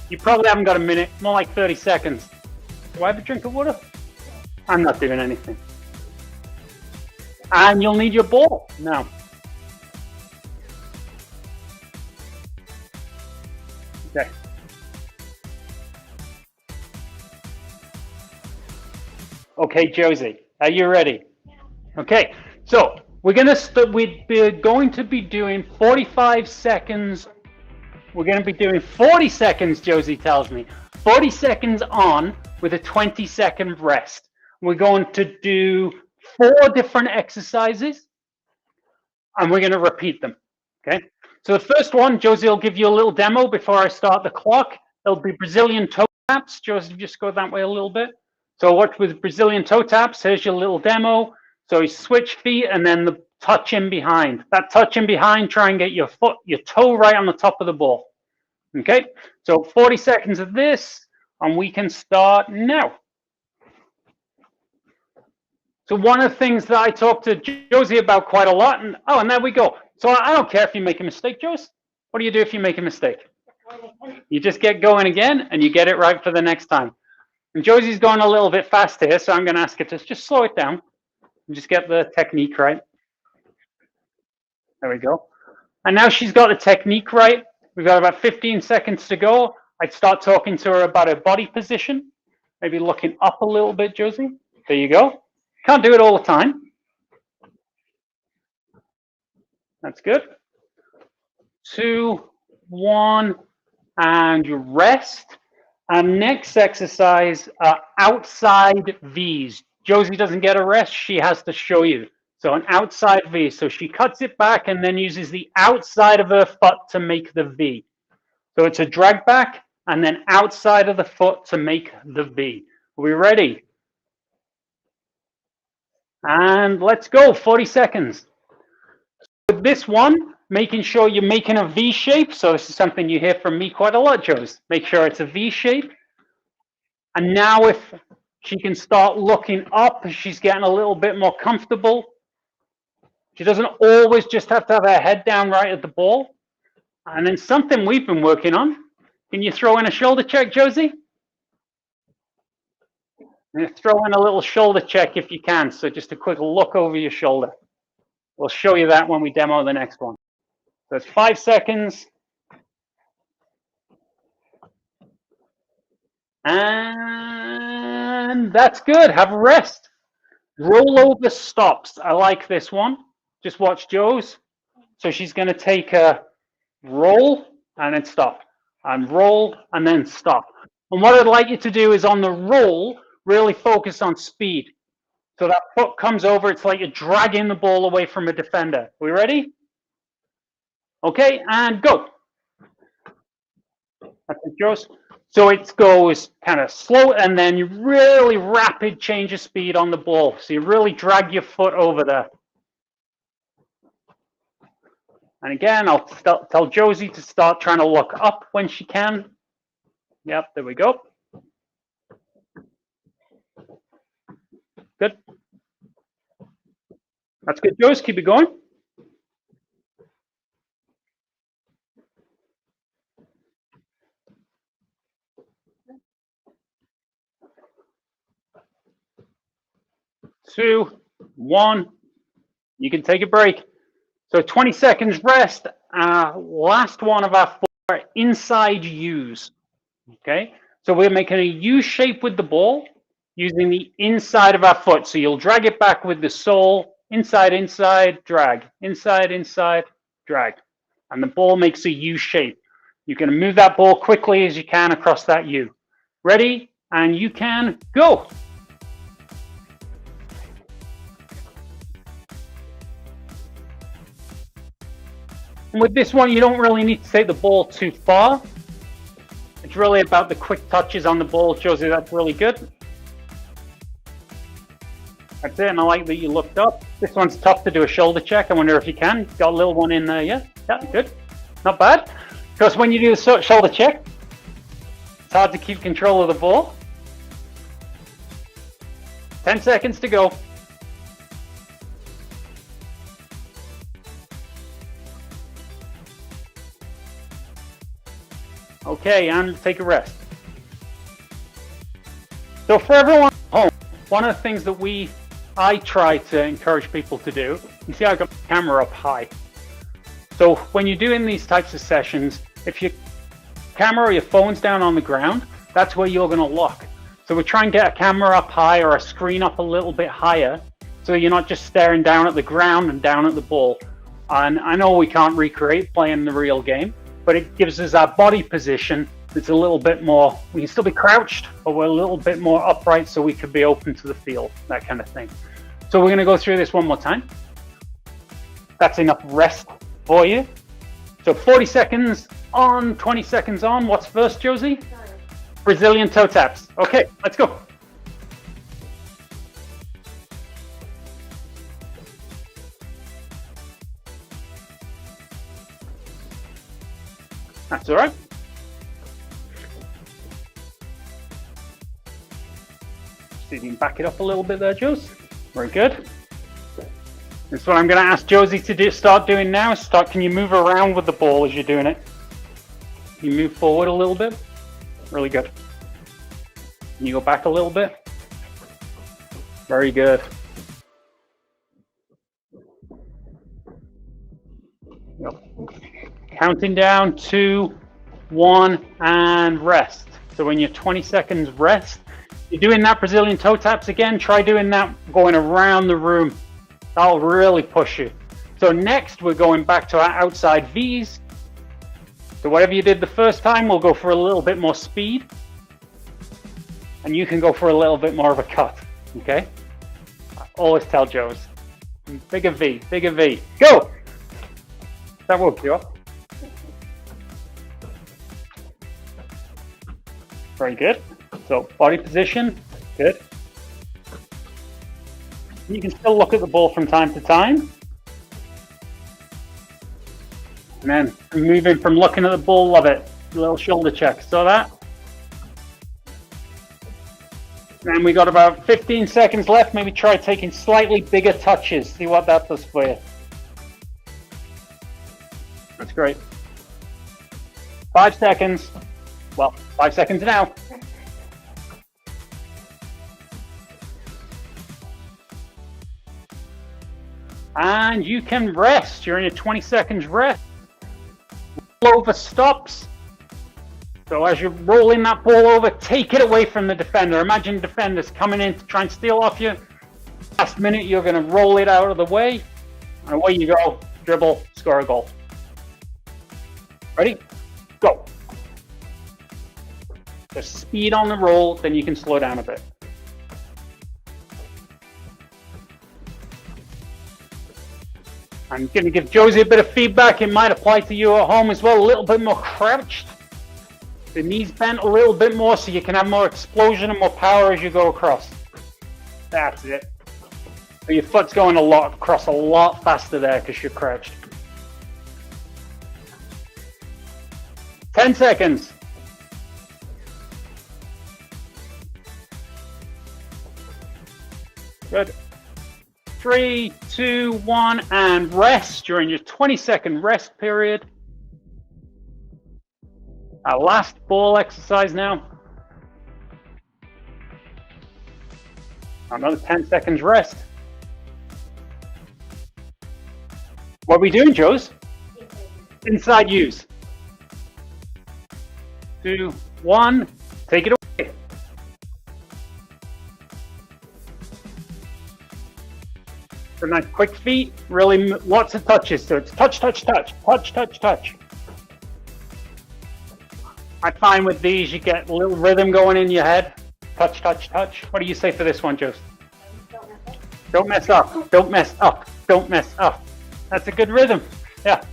You probably haven't got a minute, more like 30 seconds. Do I have a drink of water? I'm not doing anything. And you'll need your ball now. Okay. Okay, Josie, are you ready? Okay, so we're going to be doing 45 seconds. We're going to be doing 40 seconds, Josie tells me. 40 seconds on with a 20-second rest. We're going to do 4 different exercises. and we're going to repeat them. Okay. So the first one, Josie will give you a little demo before I start the clock. It'll be Brazilian toe taps. Josie, just go that way a little bit. So watch with Brazilian toe taps. Here's your little demo. So you switch feet and then the touch in behind. That touch in behind, try and get your foot, your toe right on the top of the ball. Okay. So 40 seconds of this, and we can start now. So one of the things that I talked to Josie about quite a lot, and there we go. So I don't care if you make a mistake, Josie. What do you do if you make a mistake? You just get going again, and you get it right for the next time. And Josie's going a little bit fast here, so I'm going to ask her to just slow it down and just get the technique right. There we go. And now she's got the technique right. We've got about 15 seconds to go. I'd start talking to her about her body position, maybe looking up a little bit, Josie. There you go. Can't do it all the time. That's good. 2, 1, and you rest. And next exercise, outside V's. Josie doesn't get a rest, she has to show you. So an outside V. So she cuts it back and then uses the outside of her foot to make the V. So it's a drag back and then outside of the foot to make the V. Are we ready? And let's go, 40 seconds. With this one, making sure you're making a V shape. So this is something you hear from me quite a lot, Joes. Make sure it's a V shape. And now if she can start looking up, she's getting a little bit more comfortable. She doesn't always just have to have her head down right at the ball. And then something we've been working on. Can you throw in a shoulder check, Josie? Throw in a little shoulder check if you can. So just a quick look over your shoulder. We'll show you that when we demo the next one. So it's 5 seconds. And that's good. Have a rest. Roll over stops. I like this one. Just watch Joe's. So she's going to take a roll and then stop. And roll and then stop. And what I'd like you to do is on the roll, really focus on speed. So that foot comes over, it's like you're dragging the ball away from a defender. We ready? Okay, and go. That's it, Joes. So it goes kind of slow and then you really rapid change of speed on the ball. So you really drag your foot over there. And again, I'll tell Josie to start trying to look up when she can. Yep, there we go. Good. That's good, Josie. Keep it going. Two, one. You can take a break. So 20 seconds rest. Last one of our 4 inside U's. Okay. So we're making a U shape with the ball using the inside of our foot. So you'll drag it back with the sole, inside, inside, drag, inside, inside, drag. And the ball makes a U shape. You're going to move that ball quickly as you can across that U. Ready? And you can go. And with this one, you don't really need to take the ball too far. It's really about the quick touches on the ball. Josie, that's really good. That's it, and I like that you looked up. This one's tough to do a shoulder check. I wonder if you can. Got a little one in there, yeah? Yeah, good. Not bad. Because when you do the shoulder check, it's hard to keep control of the ball. 10 seconds to go. Okay, and take a rest. So for everyone at home, one of the things that I try to encourage people to do, you see I've got my camera up high. So when you're doing these types of sessions, if your camera or your phone's down on the ground, that's where you're gonna look. So we try and get a camera up high or a screen up a little bit higher, so you're not just staring down at the ground and down at the ball. And I know we can't recreate playing the real game, but it gives us our body position that's a little bit more, we can still be crouched, but we're a little bit more upright so we could be open to the field, that kind of thing. So we're gonna go through this one more time. that's enough rest for you. So 40 seconds on, 20 seconds on. What's first, Josie? Brazilian toe taps. Okay, let's go. That's all right. See if you can back it up a little bit there, Josie. Very good. That's what I'm going to ask Josie to do. Start doing now. Can you move around with the ball as you're doing it? Can you move forward a little bit? Really good. Can you go back a little bit? Very good. Yep. Counting down, 2, 1, and rest. So when you're 20 seconds rest, you're doing that Brazilian toe taps again. Try doing that going around the room. That'll really push you. So next, we're going back to our outside V's. So whatever you did the first time, we'll go for a little bit more speed. And you can go for a little bit more of a cut, okay? I always tell Joes, bigger V, go! That woke you up. Very good. So body position, good. You can still look at the ball from time to time. And then moving from looking at the ball, love it. A little shoulder check, saw that? And we got about 15 seconds left. Maybe try taking slightly bigger touches. See what that does for you. That's great. 5 seconds. Well, 5 seconds now. And you can rest. You're in your 20 seconds rest. Roll over stops. So as you're rolling that ball over, take it away from the defender. Imagine defenders coming in to try and steal off you. Last minute, you're going to roll it out of the way. And away you go. Dribble, score a goal. Ready? Go. Just speed on the roll, then you can slow down a bit. I'm going to give Josie a bit of feedback. It might apply to you at home as well. A little bit more crouched. The knees bent a little bit more so you can have more explosion and more power as you go across. That's it. So your foot's going across a lot faster there because you're crouched. 10 seconds. Good. 3, 2, 1, and rest. You're in your 20-second rest period. Our last ball exercise now. Another 10 seconds rest. What are we doing, Joes? Inside use. 2, 1, take it away. So nice quick feet, really lots of touches. So it's touch, touch, touch, touch, touch, touch. I find with these, you get a little rhythm going in your head. Touch, touch, touch. What do you say for this one, Joe? Don't mess up. Don't mess up. Don't mess up. That's a good rhythm. Yeah.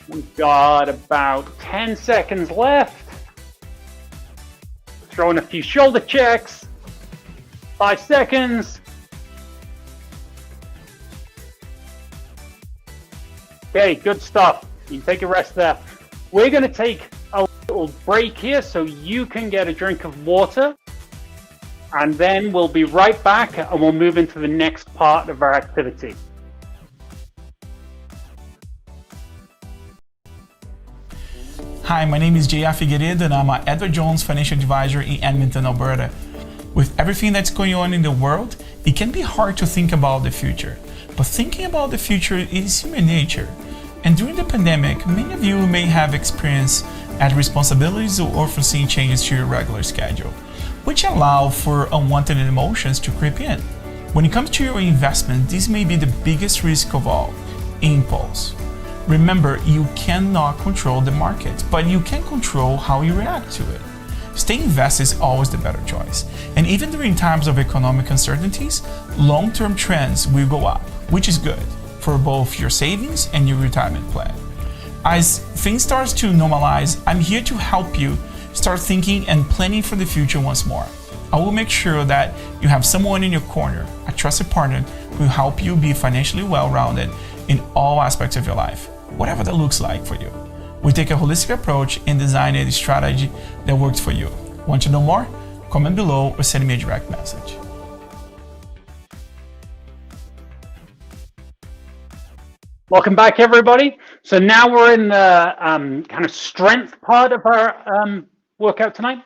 We've got about 10 seconds left. Throwing a few shoulder checks. 5 seconds. Okay, good stuff. You can take a rest there. We're going to take a little break here so you can get a drink of water. And then we'll be right back and we'll move into the next part of our activity. Hi, my name is J.R. Figueiredo and I'm an Edward Jones Financial Advisor in Edmonton, Alberta. With everything that's going on in the world, it can be hard to think about the future. But thinking about the future is human nature. And during the pandemic, many of you may have experienced added responsibilities or foreseen changes to your regular schedule, which allow for unwanted emotions to creep in. When it comes to your investment, this may be the biggest risk of all, impulse. Remember, you cannot control the market, but you can control how you react to it. staying invested is always the better choice. And even during times of economic uncertainties, long-term trends will go up, which is good for both your savings and your retirement plan. As things start to normalize, I'm here to help you start thinking and planning for the future once more. I will make sure that you have someone in your corner, a trusted partner, who will help you be financially well-rounded in all aspects of your life, whatever that looks like for you. We take a holistic approach and design a strategy that works for you. Want to know more? Comment below or send me a direct message. Welcome back, everybody. So now we're in the kind of strength part of our workout tonight.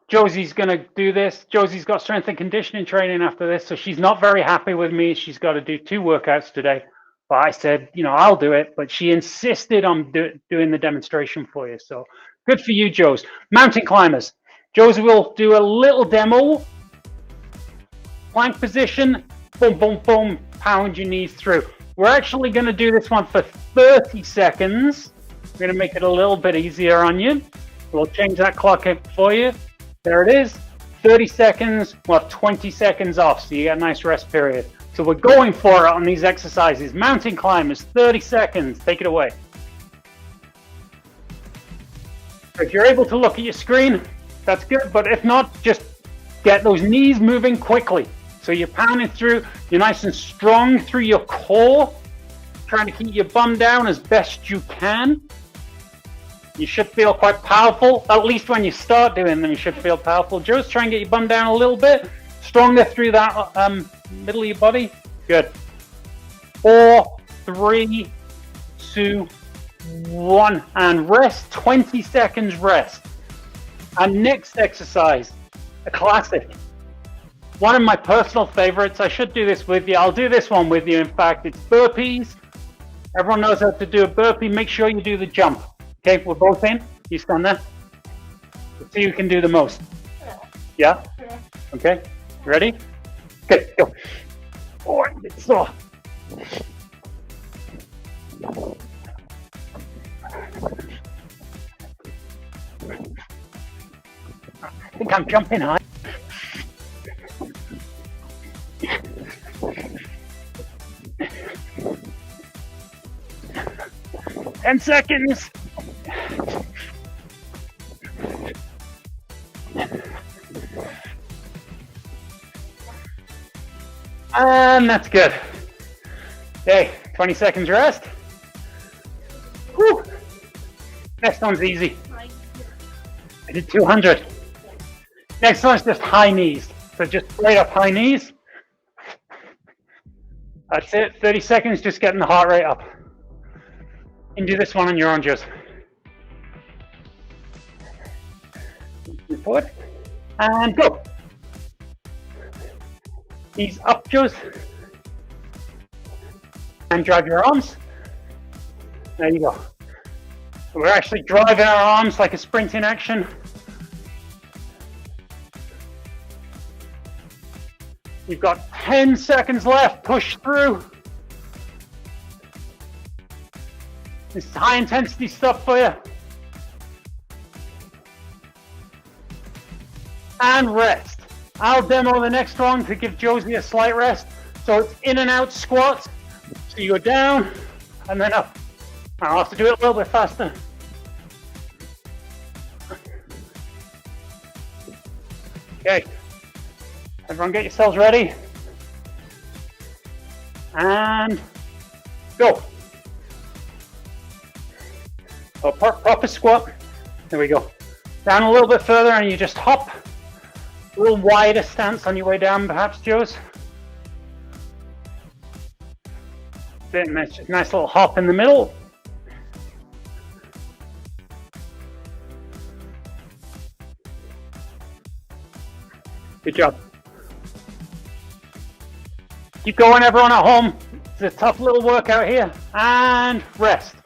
Josie's going to do this. Josie's got strength and conditioning training after this, so she's not very happy with me. She's got to do 2 workouts today. But I said, I'll do it. But she insisted on doing the demonstration for you. So good for you, Joes. Mountain climbers. Josie will do a little demo. Plank position. Boom, boom, boom. Pound your knees through. We're actually going to do this one for 30 seconds. We're going to make it a little bit easier on you. We'll change that clock up for you. There it is. 30 seconds. We'll have 20 seconds off, so you get a nice rest period. So we're going for it on these exercises. Mountain climbers, 30 seconds. Take it away. If you're able to look at your screen, that's good. But if not, just get those knees moving quickly. So you're pounding through. You're nice and strong through your core. Trying to keep your bum down as best you can. You should feel quite powerful. At least when you start doing them, you should feel powerful. Just try and get your bum down a little bit. Stronger through that middle of your body. Good. 4, 3, 2, 1. And rest. 20 seconds rest. And next exercise, a classic. One of my personal favorites. I should do this with you. I'll do this one with you. In fact, it's burpees. Everyone knows how to do a burpee. Make sure you do the jump. Okay, we're both in. You stand there. Let's see who can do the most. Yeah? Okay. Ready? Good. Go. Oh, it's so. I think I'm jumping high. Ten seconds. And that's good. Okay, 20 seconds rest. Whew. Next one's easy. I did 200. Next one's just high knees. So just straight up high knees. That's it. 30 seconds, just getting the heart rate up. You can do this one on your own, Joe. Forward. And go. Knees up, Joe. And drive your arms. There you go. So we're actually driving our arms like a sprinting action. You've got 10 seconds left. Push through. This is high intensity stuff for you. And rest. I'll demo the next one to give Josie a slight rest. So it's in and out squats. So you go down and then up. I'll have to do it a little bit faster. Okay. Everyone get yourselves ready. And go. So proper squat. There we go. Down a little bit further and you just hop. A little wider stance on your way down, perhaps, Joes. Nice little hop in the middle. Good job. Keep going, everyone at home. It's a tough little workout here. And rest.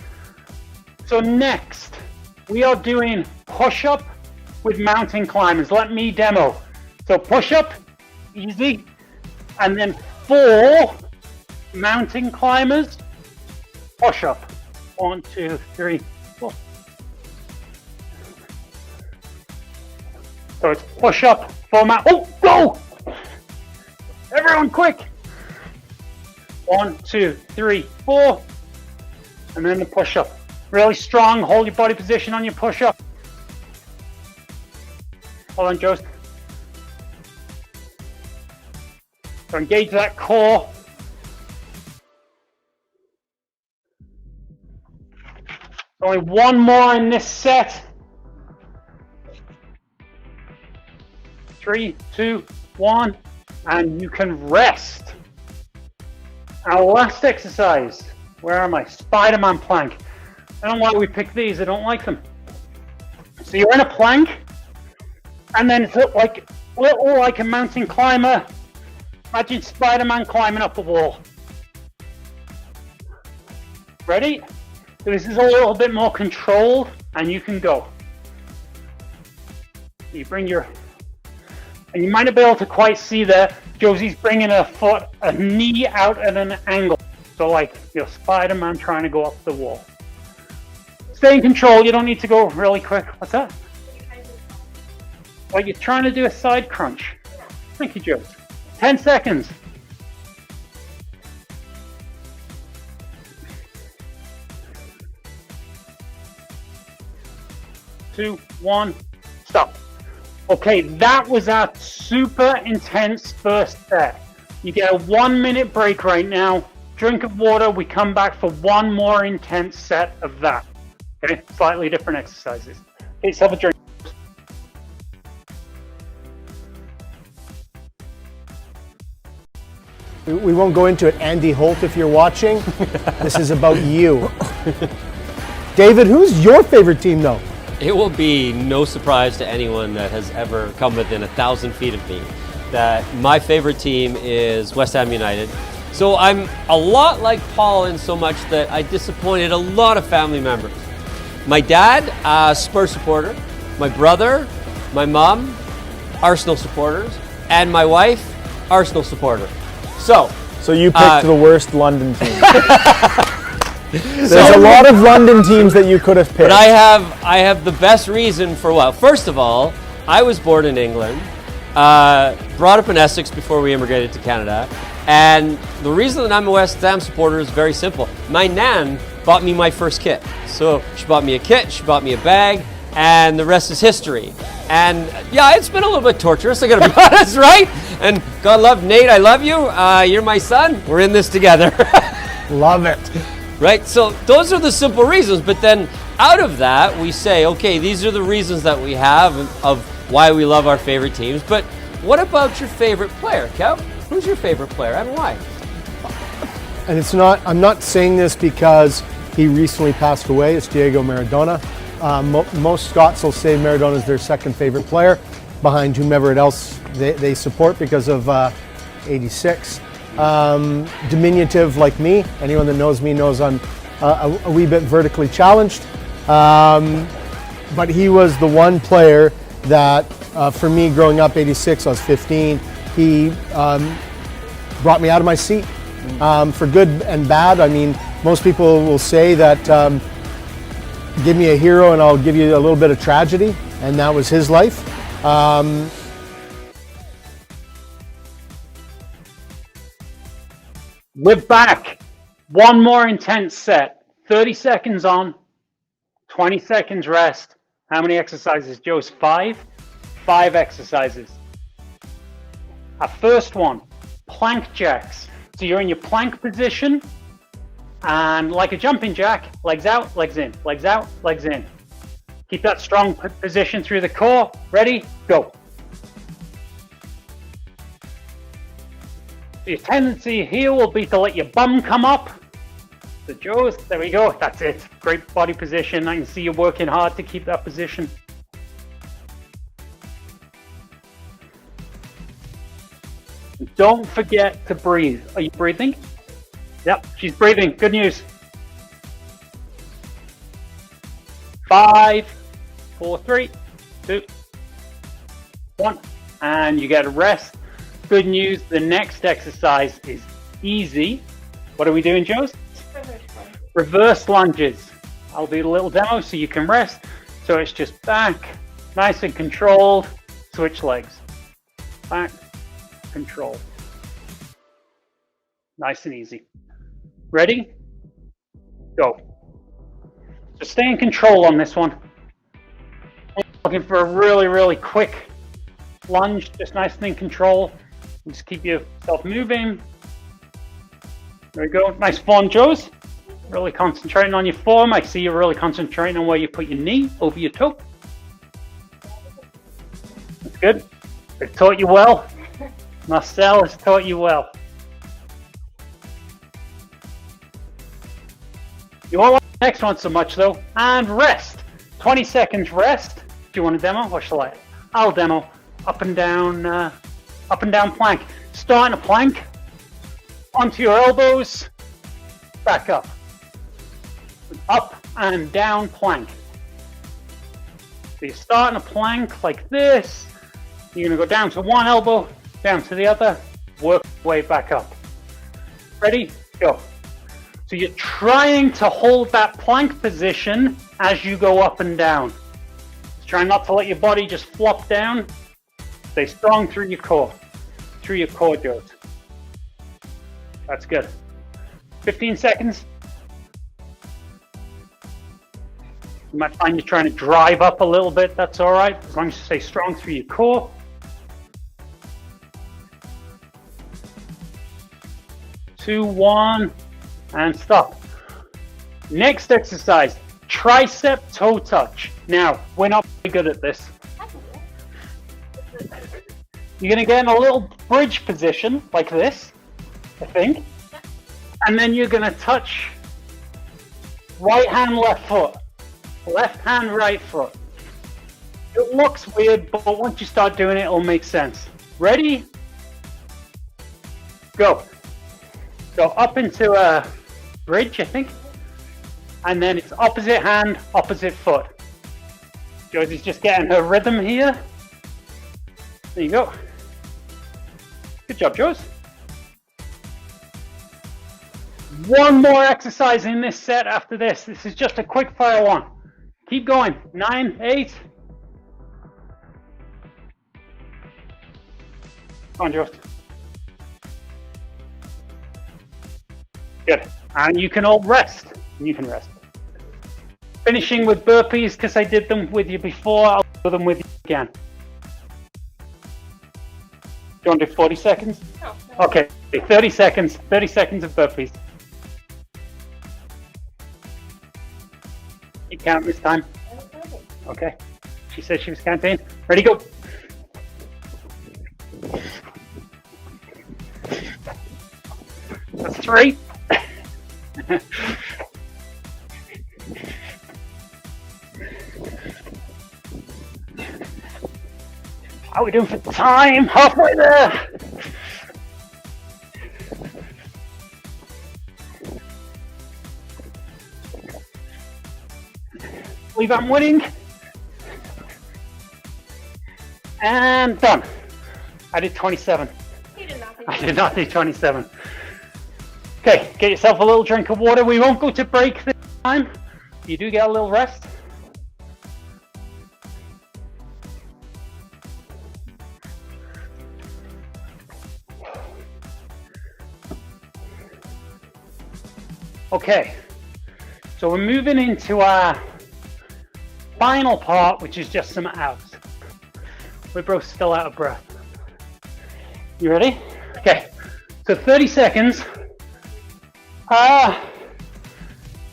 So next, we are doing push-up with mountain climbers. Let me demo. So push-up, easy. And then 4 mountain climbers, push-up. 1, 2, 3, 4. So it's push up format. Oh, go! Everyone quick. 1, 2, 3, 4. And then the push up. Really strong. Hold your body position on your push up. Hold on, Joe. So engage that core. Only one more in this set. 3, 2, 1, and you can rest. Our last exercise. Where am I? Spider-Man plank. I don't know why we picked these. I don't like them. So you're in a plank, and then it's like a mountain climber. Imagine Spider-Man climbing up a wall. Ready? So this is a little bit more controlled, and you can go. You bring your, and you might not be able to quite see there. Josie's bringing a knee out at an angle. So like you're Spider-Man trying to go up the wall. Stay in control. You don't need to go really quick. What's that? Like you're trying to do a side crunch. Thank you, Joe. 10 seconds. Two, one, stop. Okay, that was our super intense first set. You get a 1 minute break right now. Drink of water. We come back for one more intense set of that. Okay, slightly different exercises. Let's have a drink. We won't go into it. Andy Holt, if you're watching, this is about you. David, who's your favorite team, though? It will be no surprise to anyone that has ever come within 1,000 feet of me that my favorite team is West Ham United. So I'm a lot like Paul in so much that I disappointed a lot of family members. My dad, Spurs supporter. My brother, my mom, Arsenal supporters. And my wife, Arsenal supporter. So you picked the worst London team. There's a lot of London teams that you could have picked. But I have the best reason for what. First of all, I was born in England, brought up in Essex before we immigrated to Canada, and the reason that I'm a West Ham supporter is very simple. My nan bought me my first kit. So she bought me a kit, she bought me a bag, and the rest is history. And yeah, it's been a little bit torturous, I gotta be honest, right? And God love Nate, I love you. You're my son. We're in this together. Love it. Right? So those are the simple reasons. But then out of that, we say, okay, these are the reasons that we have of why we love our favorite teams. But what about your favorite player, Kev? Who's your favorite player and why? And it's not, I'm not saying this because he recently passed away. It's Diego Maradona. Most Scots will say Maradona is their second favorite player, behind whomever else they support because of 86. Diminutive like me. Anyone that knows me knows I'm a wee bit vertically challenged. But he was the one player that, for me growing up, 86, I was 15, he brought me out of my seat. For good and bad. I mean, most people will say that give me a hero and I'll give you a little bit of tragedy, and that was his life. We're back. One more intense set. 30 seconds on, 20 seconds rest. How many exercises, Joe's? 5? 5 exercises. Our first one, plank jacks. So you're in your plank position, and like a jumping jack, legs out, legs in, legs out, legs in. Keep that strong position through the core. Ready? Go. Your tendency here will be to let your bum come up. So Joe's, there we go, that's it. Great body position. I can see you working hard to keep that position. Don't forget to breathe. Are you breathing? Yep, she's breathing. Good news. 5, 4, 3, 2, 1. And you get a rest. Good news, the next exercise is easy. What are we doing, Joes? Reverse lunges. I'll do a little demo so you can rest. So it's just back, nice and controlled, switch legs. Back, control. Nice and easy. Ready? Go. So stay in control on this one. Looking for a really, really quick lunge, just nice and in control. Just keep yourself moving. There we go. Nice form, Joes. Really concentrating on your form. I see you're really concentrating on where you put your knee over your toe. That's good. They've taught you well. Marcel has taught you well. You won't like the next one so much though. And rest. 20 seconds rest. Do you want a demo or shall I? I'll demo. Up and down plank. Start in a plank. Onto your elbows. Back up. Up and down plank. So you start in a plank like this. You're going to go down to one elbow, down to the other, work your way back up. Ready? Go. So you're trying to hold that plank position as you go up and down. Just try not to let your body just flop down. Stay strong through your core. Through your core, Joes. That's good. 15 seconds. You might find you're trying to drive up a little bit. That's all right, as long as you stay strong through your core. 2, 1, and stop. Next exercise, tricep toe touch. Now, we're not very good at this. You're gonna get in a little bridge position like this, I think. And then you're gonna touch right hand, left foot. Left hand, right foot. It looks weird, but once you start doing it, it'll make sense. Ready? Go. So up into a bridge, I think. And then it's opposite hand, opposite foot. Josie's just getting her rhythm here. There you go. Good job, Joes. One more exercise in this set after this. This is just a quick fire one. Keep going. 9, 8. Come on, Joes. Good. And you can all rest. You can rest. Finishing with burpees, because I did them with you before, I'll do them with you again. Do you want to do 40 seconds? No. Okay, 30 seconds. 30 seconds of burpees. You count this time? Okay. She said she was counting. Ready, go. That's 3. How are we doing for time? Halfway there. Believe I'm winning. And done. I did 27. You did not. I did not do 27. Okay, get yourself a little drink of water. We won't go to break this time. You do get a little rest. Okay, so we're moving into our final part, which is just some abs. We're both still out of breath. You ready? Okay, so 30 seconds.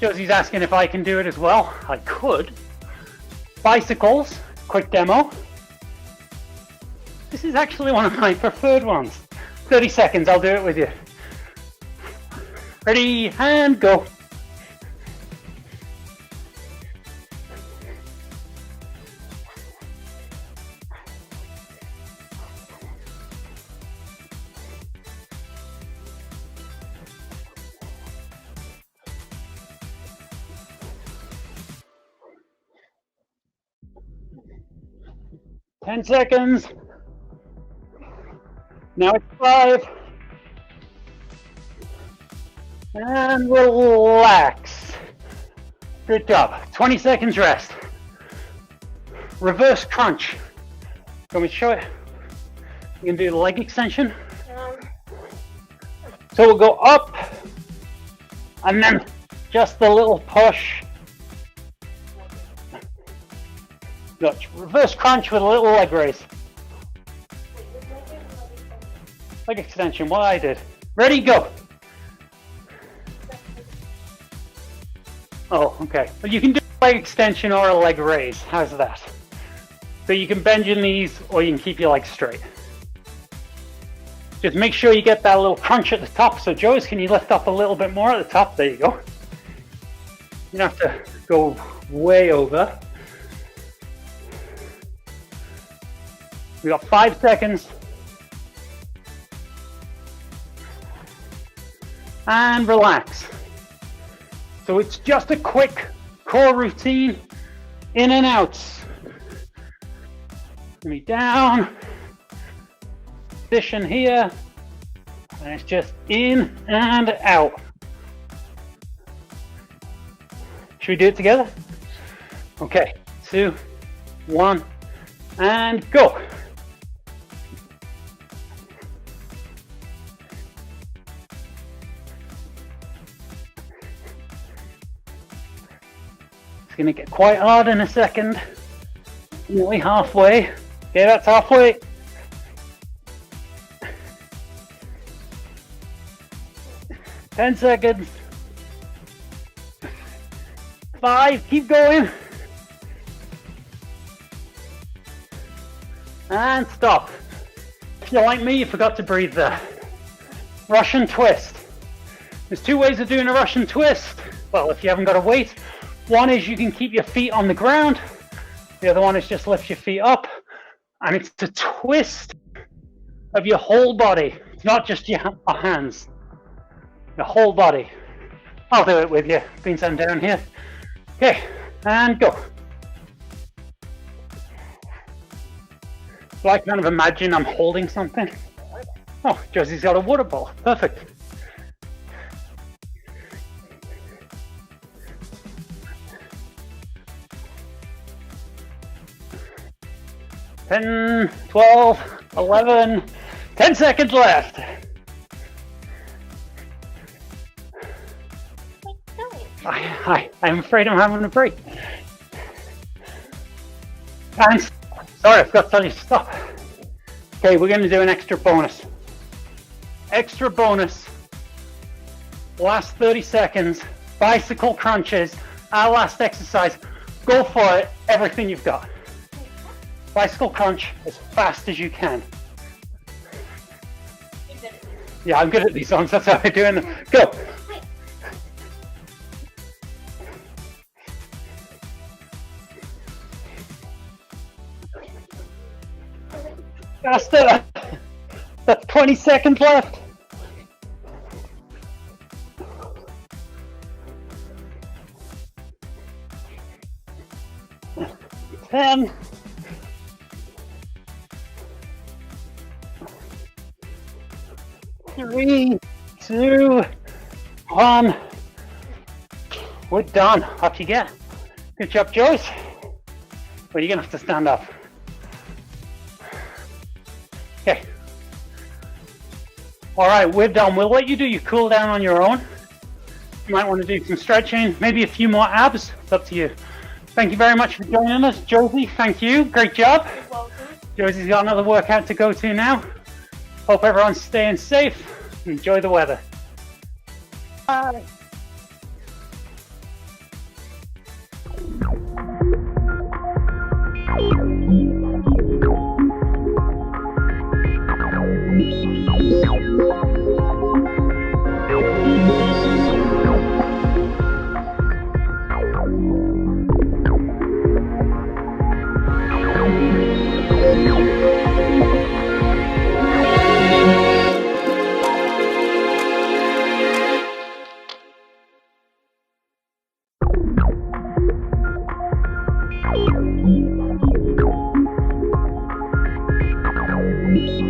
Josie's asking if I can do it as well. I could. Bicycles, quick demo. This is actually one of my preferred ones. 30 seconds, I'll do it with you. Ready, and go. Ten seconds. Now it's 5. And relax. Good job. 20 seconds rest. Reverse crunch. Want me to show it? You can do the leg extension. So we'll go up, and then just a little push. Look, reverse crunch with a little leg raise. Leg extension, what I did. Ready, go. Oh, okay. Well, you can do a leg extension or a leg raise. How's that? So you can bend your knees or you can keep your legs straight. Just make sure you get that little crunch at the top. So Joyce, can you lift up a little bit more at the top? There you go. You don't have to go way over. We got 5 seconds. And relax. So it's just a quick core routine, in and outs. Me down, position here, and it's just in and out. Should we do it together? Okay, 2, 1, and go. It's gonna get quite hard in a second. Nearly halfway. Okay, that's halfway. Ten seconds. 5, keep going. And stop. If you're like me, you forgot to breathe there. Russian twist. There's 2 ways of doing a Russian twist. Well, if you haven't got a weight, one is you can keep your feet on the ground. The other one is just lift your feet up. And it's a twist of your whole body. It's not just your hands. Your whole body. I'll do it with you. Beans I'm down here. Okay, and go. So I kind of imagine I'm holding something. Oh, Josie's got a water bottle. Perfect. Ten, 12, 11, 10 seconds left. I'm afraid I'm having a break. And sorry, I forgot to tell you to stop. Okay, we're going to do an extra bonus. Extra bonus. Last 30 seconds. Bicycle crunches. Our last exercise. Go for it. Everything you've got. Bicycle crunch as fast as you can. Yeah, I'm good at these ones. That's how I'm doing them. Go. Faster. That's 20 seconds left. Ten. 3, 2, 1. We're done. Up you get. Good job, Joyce. Well, you're gonna have to stand up. Okay. All right, we're done. We'll let you do your cool down on your own. You might want to do some stretching, maybe a few more abs. It's up to you. Thank you very much for joining us. Josie, thank you. Great job. You're welcome. Josie's got another workout to go to now. Hope everyone's staying safe. Enjoy the weather. Bye. Thank you.